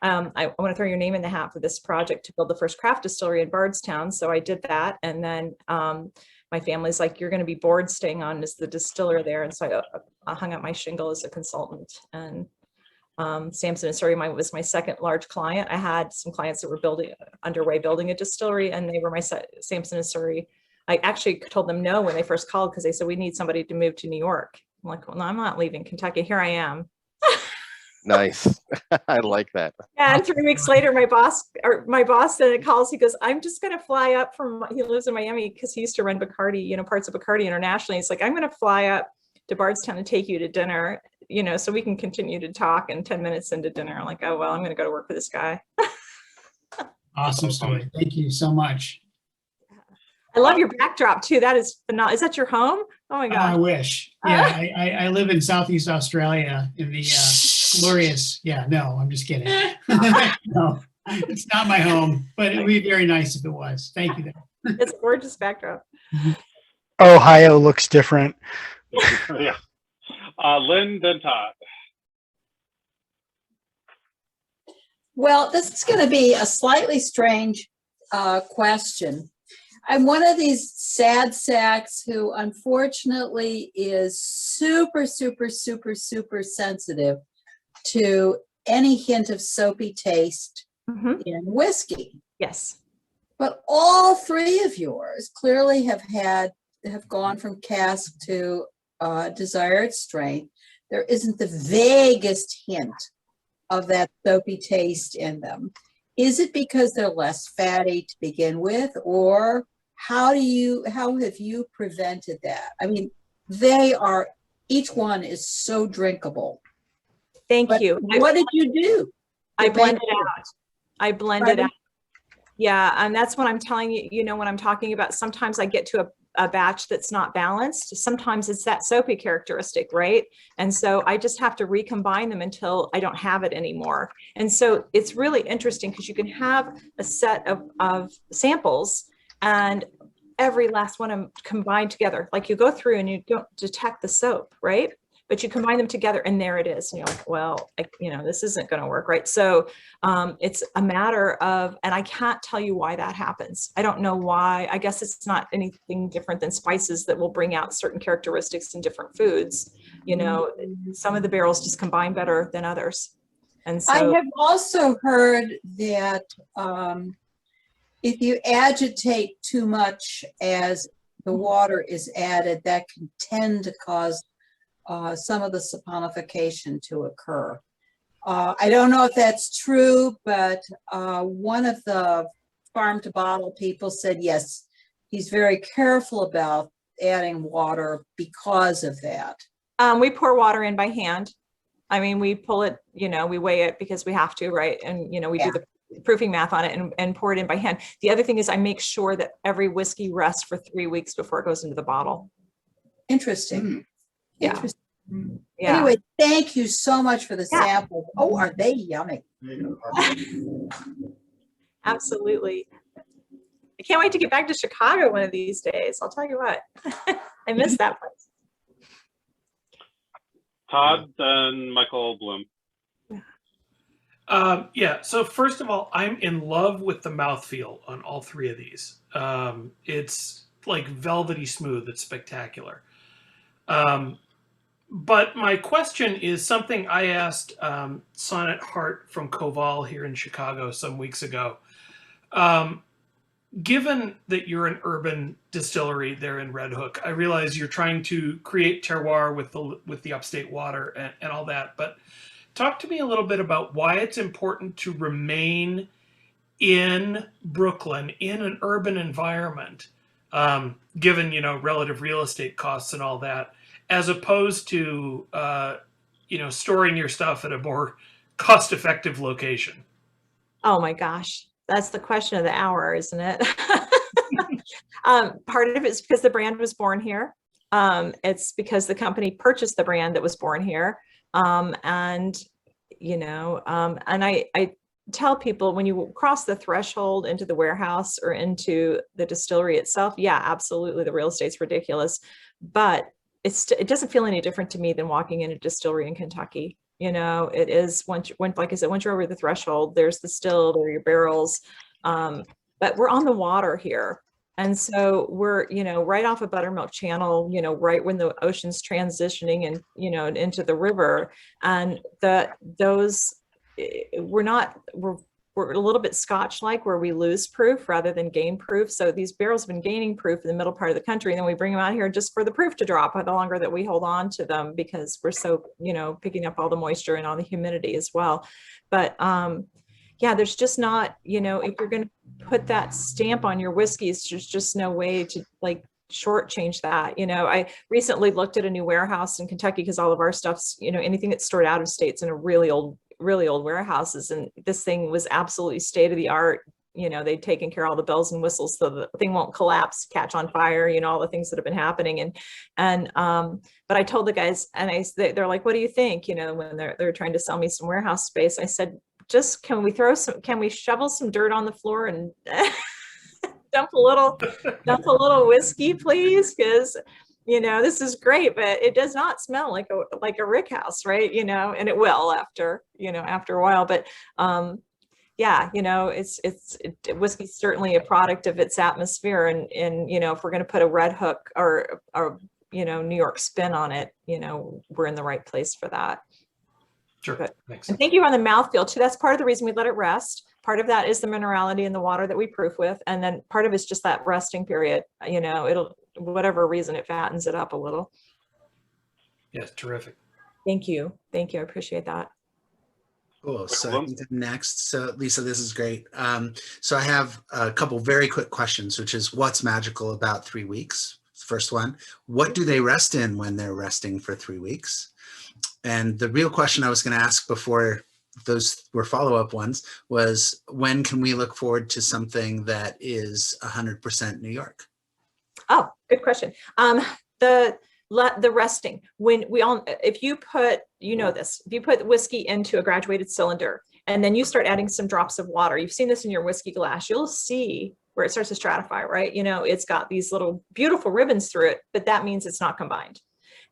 I want to throw your name in the hat for this project to build the first craft distillery in Bardstown." So I did that. And then my family's like, "You're going to be bored staying on as the distiller there." And so I hung up my shingle as a consultant. And Sampson and Surrey was my second large client. I had some clients that were underway building a distillery, and they were my Sampson and Surrey. I actually told them no when they first called, because they said, "We need somebody to move to New York." I'm like, "Well, no, I'm not leaving Kentucky. Here I am." Nice. I like that. And 3 weeks later, my boss then calls. He goes, "I'm just going to fly up from," he lives in Miami because he used to run Bacardi, parts of Bacardi internationally. He's like, "I'm going to fly up to Bardstown and take you to dinner, so we can continue to talk." And 10 minutes into dinner, I'm like, "Oh, well, I'm going to go to work for this guy." Awesome story. Thank you so much. I love your backdrop too. That is phenomenal. Is that your home? Oh my I God. wish. Yeah, I live in Southeast Australia in the glorious. Yeah, no, I'm just kidding. No, it's not my home, but it would be very nice if it was. Thank you. It's a gorgeous backdrop. Ohio looks different. Yeah. Lynn, then Todd. Well, this is going to be a slightly strange question. I'm one of these sad sacks who unfortunately is super, super, super, super sensitive to any hint of soapy taste in whiskey. Yes. But all three of yours clearly have gone from cask to desired strength. There isn't the vaguest hint of that soapy taste in them. Is it because they're less fatty to begin with, or how have you prevented that? I mean, each one is so drinkable. Thank you. What did you do? I blended out. I blended out. Yeah. And that's what I'm telling you, when I'm talking about, sometimes I get to a batch that's not balanced. Sometimes it's that soapy characteristic, right? And so I just have to recombine them until I don't have it anymore. And so it's really interesting because you can have a set of samples, and every last one of them combined together. Like you go through and you don't detect the soap, right? But you combine them together and there it is. And you're like, well, this isn't going to work, right? So it's a matter of, and I can't tell you why that happens. I don't know why. I guess it's not anything different than spices that will bring out certain characteristics in different foods. Some of the barrels just combine better than others. And so I have also heard that if you agitate too much as the water is added, that can tend to cause some of the saponification to occur. I don't know if that's true, but one of the farm to bottle people said, yes, he's very careful about adding water because of that. We pour water in by hand. I mean, we pull it, we weigh it because we have to, right? And, we do the proofing math on it and pour it in by hand. The other thing is I make sure that every whiskey rests for 3 weeks before it goes into the bottle. Interesting. Yeah. Interesting. Yeah. Anyway, thank you so much for the samples. Oh, are they yummy? Absolutely. I can't wait to get back to Chicago one of these days. I'll tell you what. I miss that place. Todd, then Michael Bloom. So first of all, I'm in love with the mouthfeel on all three of these. It's like velvety smooth. It's spectacular. But my question is something I asked Sonnet Hart from Koval here in Chicago some weeks ago. Given that you're an urban distillery there in Red Hook, I realize you're trying to create terroir with the upstate water and all that, but talk to me a little bit about why it's important to remain in Brooklyn, in an urban environment, given, relative real estate costs and all that, as opposed to, storing your stuff at a more cost-effective location. Oh my gosh. That's the question of the hour, isn't it? Part of it is because the brand was born here. It's because the company purchased the brand that was born here. And I tell people when you cross the threshold into the warehouse or into the distillery itself, yeah, absolutely, the real estate's ridiculous, but it doesn't feel any different to me than walking in a distillery in Kentucky. You know, it is once like I said, once you're over the threshold, there's the still, there are your barrels, but we're on the water here. And so we're, you know, right off of Buttermilk Channel, you know, right when the ocean's transitioning and, you know, into the river, and we're a little bit Scotch-like, where we lose proof rather than gain proof. So these barrels have been gaining proof in the middle part of the country, and then we bring them out here just for the proof to drop the longer that we hold on to them, because we're so, you know, picking up all the moisture and all the humidity as well. But yeah, there's just not, you know, if you're going to put that stamp on your whiskeys, there's just no way to like shortchange that. You know, I recently looked at a new warehouse in Kentucky, because all of our stuff's, you know, anything that's stored out of state's in a really old warehouses, and this thing was absolutely state of the art. You know, they'd taken care of all the bells and whistles so the thing won't collapse, catch on fire, you know, all the things that have been happening. But I told the guys, and they're like, what do you think? You know, when they're trying to sell me some warehouse space, I said, just can we shovel some dirt on the floor and dump a little whiskey, please? Because, you know, this is great, but it does not smell like a rick house, right? You know, and it will after a while. But yeah, you know, whiskey's certainly a product of its atmosphere, and you know, if we're going to put a Red Hook or you know, New York spin on it, you know, we're in the right place for that. Sure. And thank you on the mouthfeel too. That's part of the reason we let it rest. Part of that is the minerality in the water that we proof with, and then part of it's just that resting period. You know, it'll, whatever reason, it fattens it up a little. Yes, terrific. Thank you. I appreciate that. Cool. So I think I'm next. So Lisa, this is great. So I have a couple very quick questions, which is, what's magical about 3 weeks? First one. What do they rest in when they're resting for 3 weeks? And the real question I was going to ask before those were follow-up ones was, when can we look forward to something that is 100% New York? Oh, good question. The resting, when we all, if you put, you know this, if you put whiskey into a graduated cylinder and then you start adding some drops of water, you've seen this in your whiskey glass, you'll see where it starts to stratify, right? You know, it's got these little beautiful ribbons through it, but that means it's not combined.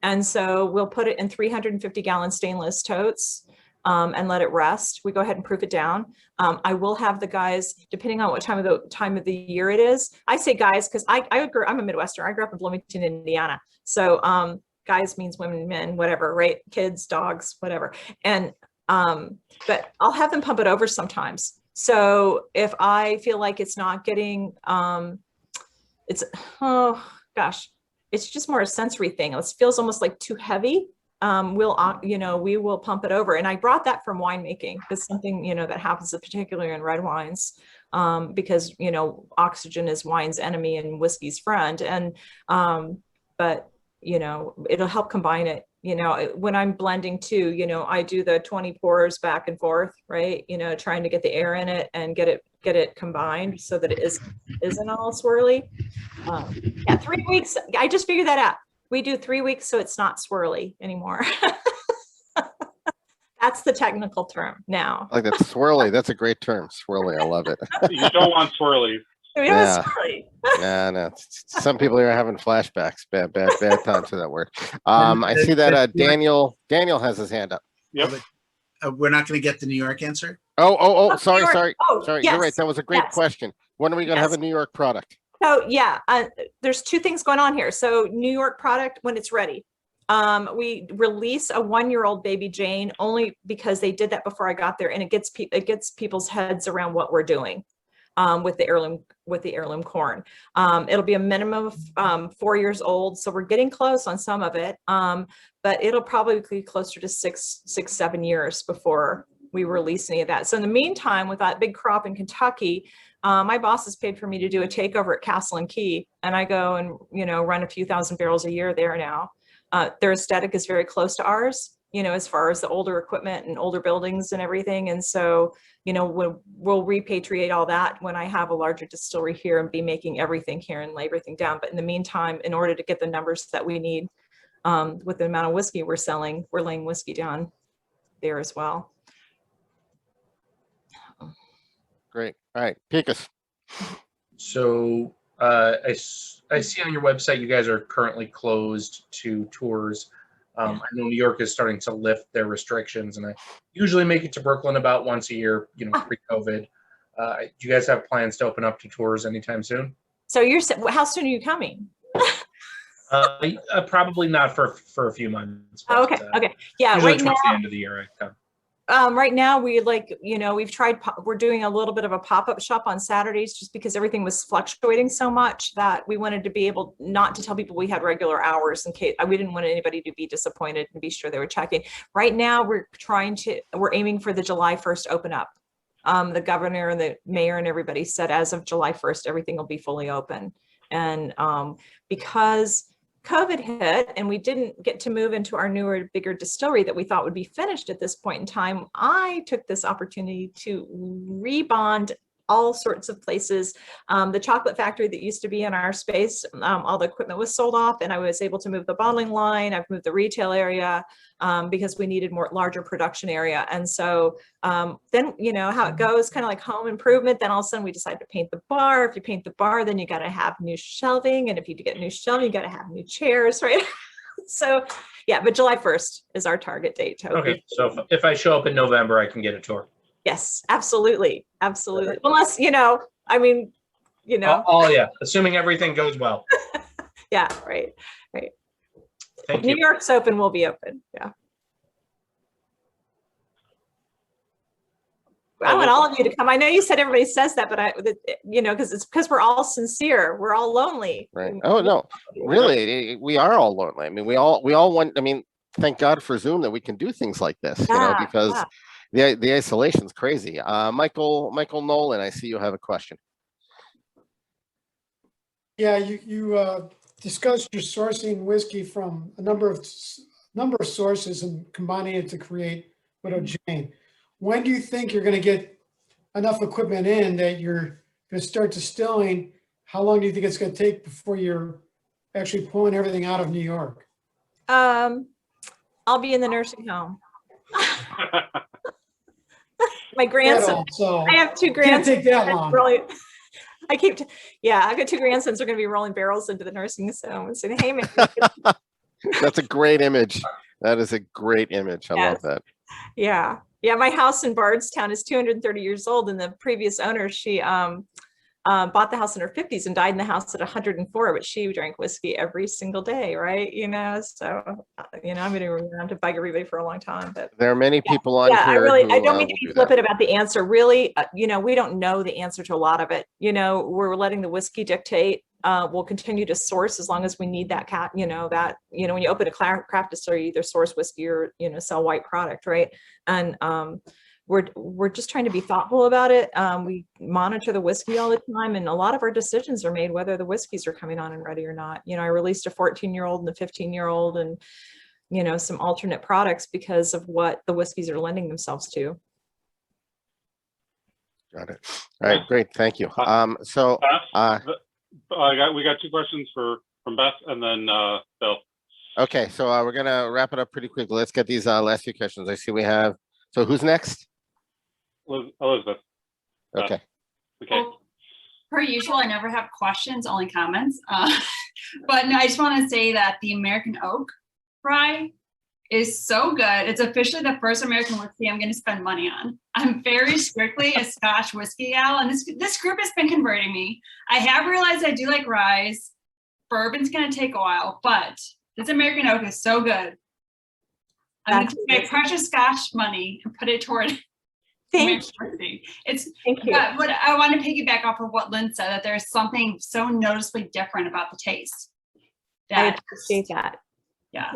And so we'll put it in 350-gallon stainless totes and let it rest. We go ahead and proof it down. I will have the guys, depending on what time of the year it is. I say guys because I'm a Midwesterner. I grew up in Bloomington, Indiana. So guys means women, men, whatever, right? Kids, dogs, whatever. And but I'll have them pump it over sometimes. So if I feel like it's not getting, it's just more a sensory thing. It feels almost like too heavy. We will pump it over. And I brought that from winemaking. It's something, you know, that happens particularly in red wines, because, you know, oxygen is wine's enemy and whiskey's friend. And, but, you know, it'll help combine it. You know, when I'm blending too, you know, I do the 20 pours back and forth, right? You know, trying to get the air in it and get it combined so that it isn't all swirly. Yeah, 3 weeks. I just figured that out. We do 3 weeks so it's not swirly anymore. That's the technical term now. I like that, swirly. That's a great term, swirly. I love it. You don't want swirly. Yeah. No. Some people are having flashbacks. Bad time to that word. I see that Daniel has his hand up. Yep. We're not going to get the New York answer. Sorry. Yes. You're right. That was a great question. When are we going to have a New York product? So yeah, there's two things going on here. So New York product when it's ready. We release a 1-year-old baby Jane only because they did that before I got there, and it gets people's heads around what we're doing with the heirloom corn. It'll be a minimum of 4 years old, so we're getting close on some of it, but it'll probably be closer to 7 years before we release any of that. So in the meantime, with that big crop in Kentucky, my boss has paid for me to do a takeover at Castle and Key, and I go and, you know, run a few thousand barrels a year there now. Their aesthetic is very close to ours, you know, as far as the older equipment and older buildings and everything. And so, you know, we'll repatriate all that when I have a larger distillery here and be making everything here and lay everything down. But in the meantime, in order to get the numbers that we need with the amount of whiskey we're selling, we're laying whiskey down there as well. Great. All right, Picus. So I see on your website you guys are currently closed to tours. I know New York is starting to lift their restrictions, and I usually make it to Brooklyn about once a year, pre-COVID. Do you guys have plans to open up to tours anytime soon? So how soon are you coming? Probably not for a few months. But, okay. Yeah, usually right towards now, the end of the year I come. Right now we're doing a little bit of a pop-up shop on Saturdays just because everything was fluctuating so much that we wanted to be able not to tell people we had regular hours in case we didn't want anybody to be disappointed and be sure they were checking. Right now we're aiming for the July 1st open up. The governor and the mayor and everybody said as of July 1st, everything will be fully open. And because COVID hit and we didn't get to move into our newer, bigger distillery that we thought would be finished at this point in time, I took this opportunity to rebond all sorts of places. The chocolate factory that used to be in our space, all the equipment was sold off and I was able to move the bottling line. I've moved the retail area because we needed larger production area. And so then, how it goes, kind of like home improvement. Then all of a sudden we decided to paint the bar. If you paint the bar, then you got to have new shelving. And if you get new shelving, you got to have new chairs, right? So yeah, but July 1st is our target date. Okay, so if I show up in November, I can get a tour. Yes, absolutely. Absolutely. Unless, Oh yeah, assuming everything goes well. Yeah, right. Thank New you. York's open, we'll be open. Yeah. I want all of you to come. I know you said everybody says that, but because we're all sincere. We're all lonely. Right. Oh no, really, we are all lonely. I mean, we all want. I mean, thank God for Zoom that we can do things like this. Because the isolation's crazy. Michael Nolan, I see you have a question. Yeah, you discussed your sourcing whiskey from a number of sources and combining it to create Widow Jane. When do you think you're going to get enough equipment in that you're going to start distilling? How long do you think it's going to take before you're actually pulling everything out of New York? I'll be in the nursing home. My grandson. I have two grandsons. Can't take that long. I've got two grandsons who are going to be rolling barrels into the nursing home and saying, "Hey, man." That's a great image. That is a great image. I love that. Yeah. My house in Bardstown is 230 years old, and the previous owner, she bought the house in her 50s and died in the house at 104, but she drank whiskey every single day, right? So I'm going to around to bug everybody for a long time. But there are many people on here. I don't mean to be flippant about the answer. Really, we don't know the answer to a lot of it. We're letting the whiskey dictate. We'll continue to source as long as we need that when you open a craft distillery, you either source whiskey or sell white product, right? And we're just trying to be thoughtful about it. We monitor the whiskey all the time, and a lot of our decisions are made whether the whiskeys are coming on and ready or not. I released a 14-year-old and a 15-year-old and some alternate products because of what the whiskeys are lending themselves to. Got it. All right, great, thank you. we got two questions from Beth and then Bill. Okay, so we're gonna wrap it up pretty quickly. Let's get these last few questions. I see we have. So who's next? Elizabeth. Okay. Well, per usual, I never have questions, only comments. But no, I just want to say that the American Oak rye is so good. It's officially the first American whiskey I'm going to spend money on. I'm very strictly a Scotch whiskey gal, and this group has been converting me. I have realized I do like rye. Bourbon's going to take a while, but this American Oak is so good. I'm going to take my precious Scotch money and put it toward Thank you. Thank you. But I want to piggyback off of what Lynn said, that there's something so noticeably different about the taste. I appreciate that. Yeah.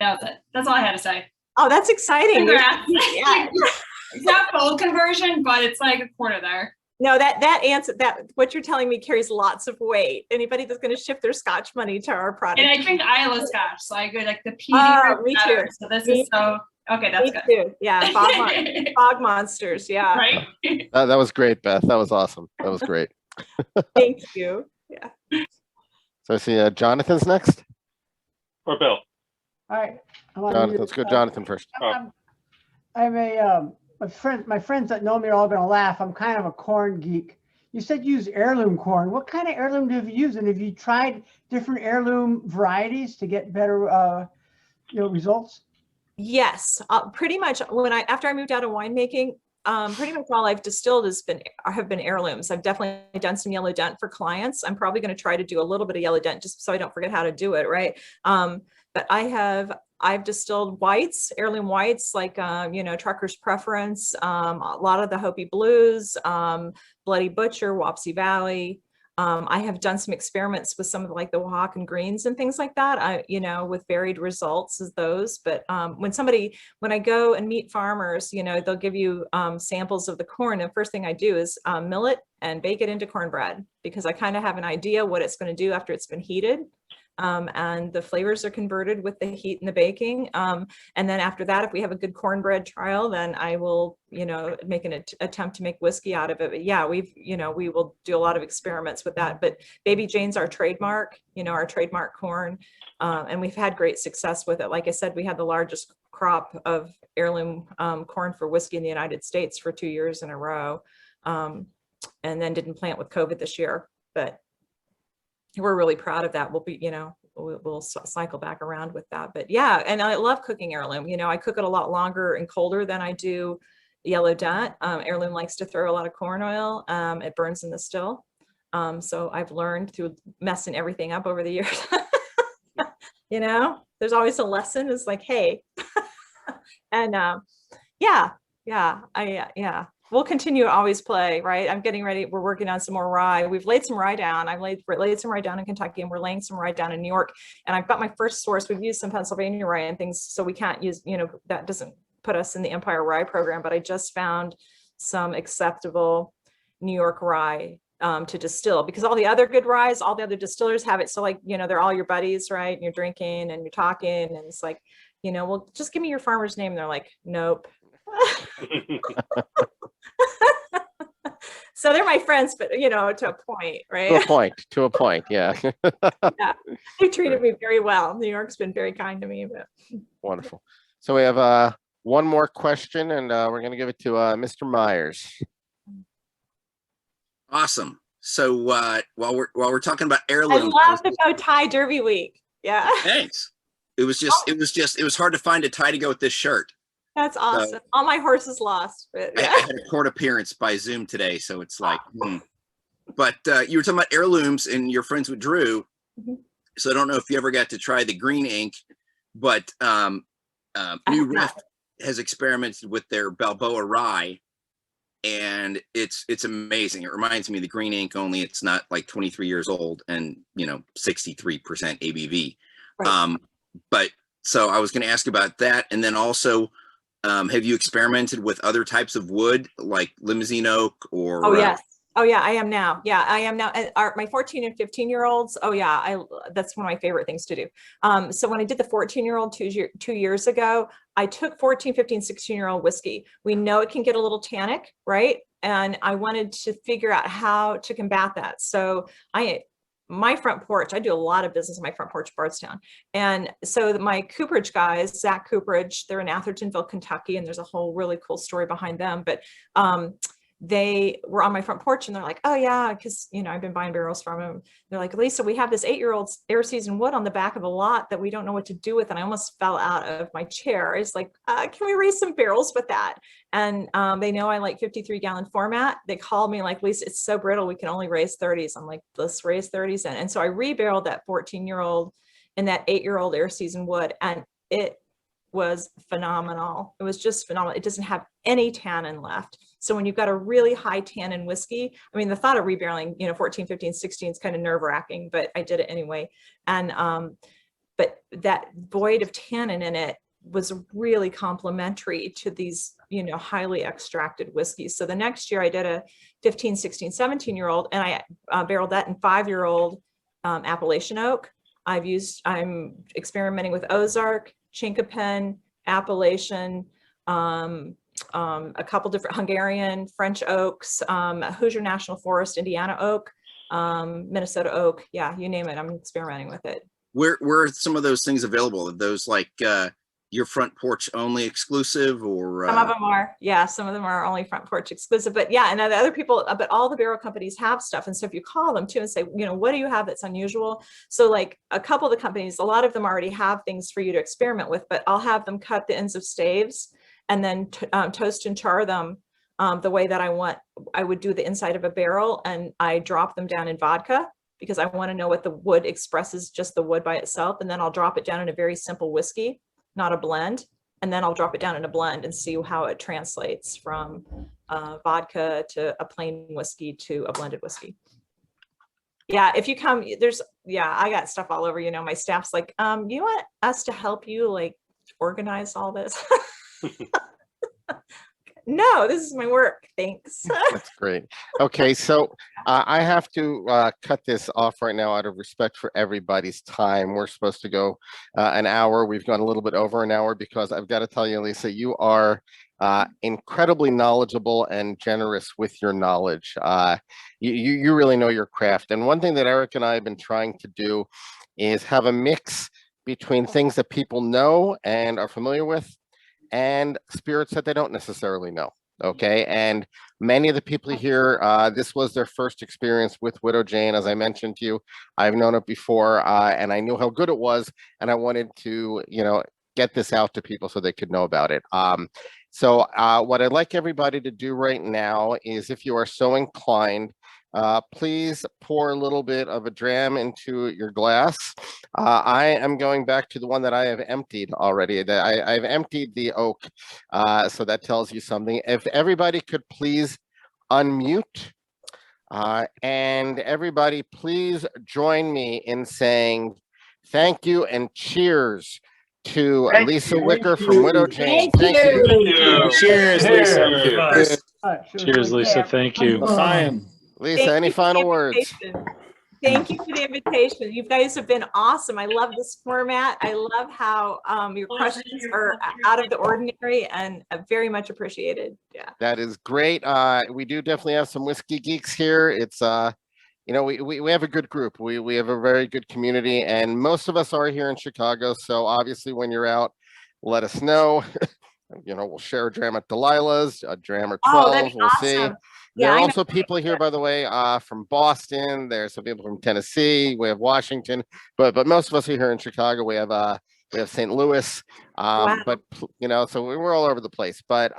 That was it. That's all I had to say. Oh, that's exciting. Yeah. It's not full conversion, but it's like a quarter there. No, that answer, what you're telling me carries lots of weight. Anybody that's going to shift their Scotch money to our product. And I drink Islay Scotch, so I go like the peaty. Oh, me too. So this is so. Okay, that's good. Too. Yeah, fog monsters. Yeah. Right. That was great, Beth. That was awesome. That was great. Thank you. Yeah. So I see Jonathan's next. Or Bill. All right. Jonathan, let's go Jonathan first. I'm a my friends that know me are all going to laugh. I'm kind of a corn geek. You said you use heirloom corn. What kind of heirloom have you used? And have you tried different heirloom varieties to get better, results? Yes, pretty much after I moved out of winemaking, pretty much all I've distilled have been heirlooms. I've definitely done some yellow dent for clients. I'm probably going to try to do a little bit of yellow dent just so I don't forget how to do it, right? But I've distilled whites, heirloom whites, like Trucker's Preference, a lot of the Hopi Blues, Bloody Butcher, Wapsie Valley. I have done some experiments with some of like the Oaxacan greens and things like that, with varied results as those. But when I go and meet farmers, they'll give you samples of the corn. The first thing I do is mill it and bake it into cornbread, because I kind of have an idea what it's going to do after it's been heated. And the flavors are converted with the heat and the baking. And then after that, if we have a good cornbread trial, then I will, make an attempt to make whiskey out of it. But yeah, we will do a lot of experiments with that. But Baby Jane's our trademark, our trademark corn. And we've had great success with it. Like I said, we had the largest crop of heirloom corn for whiskey in the United States for 2 years in a row. And then didn't plant with COVID this year, but we're really proud of that. We'll be, we'll cycle back around with that. But yeah, and I love cooking heirloom. I cook it a lot longer and colder than I do yellow dent. Heirloom likes to throw a lot of corn oil. It burns in the still. So I've learned through messing everything up over the years. There's always a lesson. It's like, hey, and we'll continue to always play, right? I'm getting ready. We're working on some more rye. We've laid some rye down. I've laid some rye down in Kentucky, and we're laying some rye down in New York. And I've got my first source. We've used some Pennsylvania rye and things, so we can't use, that doesn't put us in the Empire Rye program, but I just found some acceptable New York rye to distill, because all the other good ryes, all the other distillers have it. So like, they're all your buddies, right? And you're drinking and you're talking, and it's like, well, just give me your farmer's name. And they're like, nope. So they're my friends, but to a point, right? To a point, yeah. Yeah, they treated me very well. New York's been very kind to me. But wonderful. So we have one more question, and we're going to give it to Mr. Myers. Awesome. So while we're talking about heirloom, I love the bow tie Derby week. Yeah. Thanks. It was hard to find a tie to go with this shirt. That's awesome. All my horses lost. But yeah. I had a court appearance by Zoom today, so it's like, But you were talking about heirlooms, and you're friends with Drew. Mm-hmm. So I don't know if you ever got to try the green ink, but New Riff has experimented with their Balboa rye, and it's amazing. It reminds me of the green ink, only it's not like 23 years old and 63% ABV. Right. But so I was going to ask about that, and then also, have you experimented with other types of wood like limousine oak or? Oh yes. Oh yeah, I am now. Yeah, I am now. My 14 and 15-year-olds. Oh yeah, that's one of my favorite things to do. So when I did the 14-year-old 2 years ago, I took 14, 15, 16-year-old whiskey. We know it can get a little tannic, right? And I wanted to figure out how to combat that. So my front porch, I do a lot of business in my front porch, Bardstown. And so my cooperage guys, Zach Cooperage, they're in Athertonville, Kentucky, and there's a whole really cool story behind them. But they were on my front porch, and they're like, oh yeah, because I've been buying barrels from them. They're like, Lisa, we have this 8-year-old air seasoned wood on the back of a lot that we don't know what to do with. And I almost fell out of my chair. It's like, can we raise some barrels with that? And they know I like 53-gallon format. They called me like, Lisa, it's so brittle, we can only raise 30s. I'm like, let's raise 30s in. And so I rebarreled that 14-year-old and that 8-year-old air seasoned wood, and it was phenomenal. It was just phenomenal. It doesn't have any tannin left. So when you've got a really high tannin whiskey, I mean, the thought of rebarreling, 14, 15, 16 is kind of nerve wracking, but I did it anyway. And, but that void of tannin in it was really complementary to these, highly extracted whiskeys. So the next year I did a 15, 16, 17-year-old, and I barreled that in 5-year-old Appalachian oak. I'm experimenting with Ozark, Chinquapin, Appalachian, a couple different Hungarian, French oaks, Hoosier National Forest, Indiana oak, Minnesota oak. Yeah, you name it. I'm experimenting with it. Where are some of those things available? Are those like your front porch only exclusive, or Some of them are, yeah, some of them are only front porch exclusive, but yeah, and the other people, but all the barrel companies have stuff. And so if you call them too and say, you know, what do you have that's unusual? So like a couple of the companies, a lot of them already have things for you to experiment with, but I'll have them cut the ends of staves and then toast and char them the way that I would do the inside of a barrel, and I drop them down in vodka because I want to know what the wood expresses, just the wood by itself. And then I'll drop it down in a very simple whiskey, not a blend. And then I'll drop it down in a blend and see how it translates from vodka to a plain whiskey to a blended whiskey. Yeah, if you come, I got stuff all over, you know, my staff's like, you want us to help you like organize all this? No, this is my work. Thanks. That's great. Okay, so I have to cut this off right now out of respect for everybody's time. We're supposed to go an hour. We've gone a little bit over an hour because I've got to tell you, Lisa, you are incredibly knowledgeable and generous with your knowledge. You really know your craft. And one thing that Eric and I have been trying to do is have a mix between things that people know and are familiar with and spirits that they don't necessarily know. Okay, and many of the people here, this was their first experience with Widow Jane. As I mentioned to you, I've known it before, and I knew how good it was, and I wanted to, you know, get this out to people so they could know about it. So what I'd like everybody to do right now is, if you are so inclined, please pour a little bit of a dram into your glass. I am going back to the one that I have emptied already. I've emptied the oak, so that tells you something. If everybody could please unmute, and everybody please join me in saying thank you and cheers to Lisa Wicker from Widow Jane. Thank you. Cheers, Lisa. Cheers. Cheers, Lisa. Thank you. Lisa, any final words? Thank you for the invitation. You guys have been awesome. I love this format. I love how your questions are out of the ordinary and very much appreciated. Yeah. That is great. We do definitely have some whiskey geeks here. It's you know, we have a good group. We have a very good community, and most of us are here in Chicago. So obviously when you're out, let us know. You know, we'll share a dram at Delilah's, a dram or 12. That'd be we'll awesome. see. Yeah, There are also people here, by the way, from Boston. There's some people from Tennessee. We have Washington, but most of us are here in Chicago. We have St. Louis, but you know, so we're all over the place. But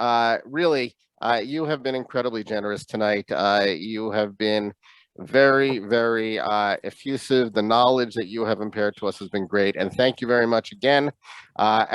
really, you have been incredibly generous tonight. You have been very, very effusive. The knowledge that you have imparted to us has been great, and thank you very much again. Eric,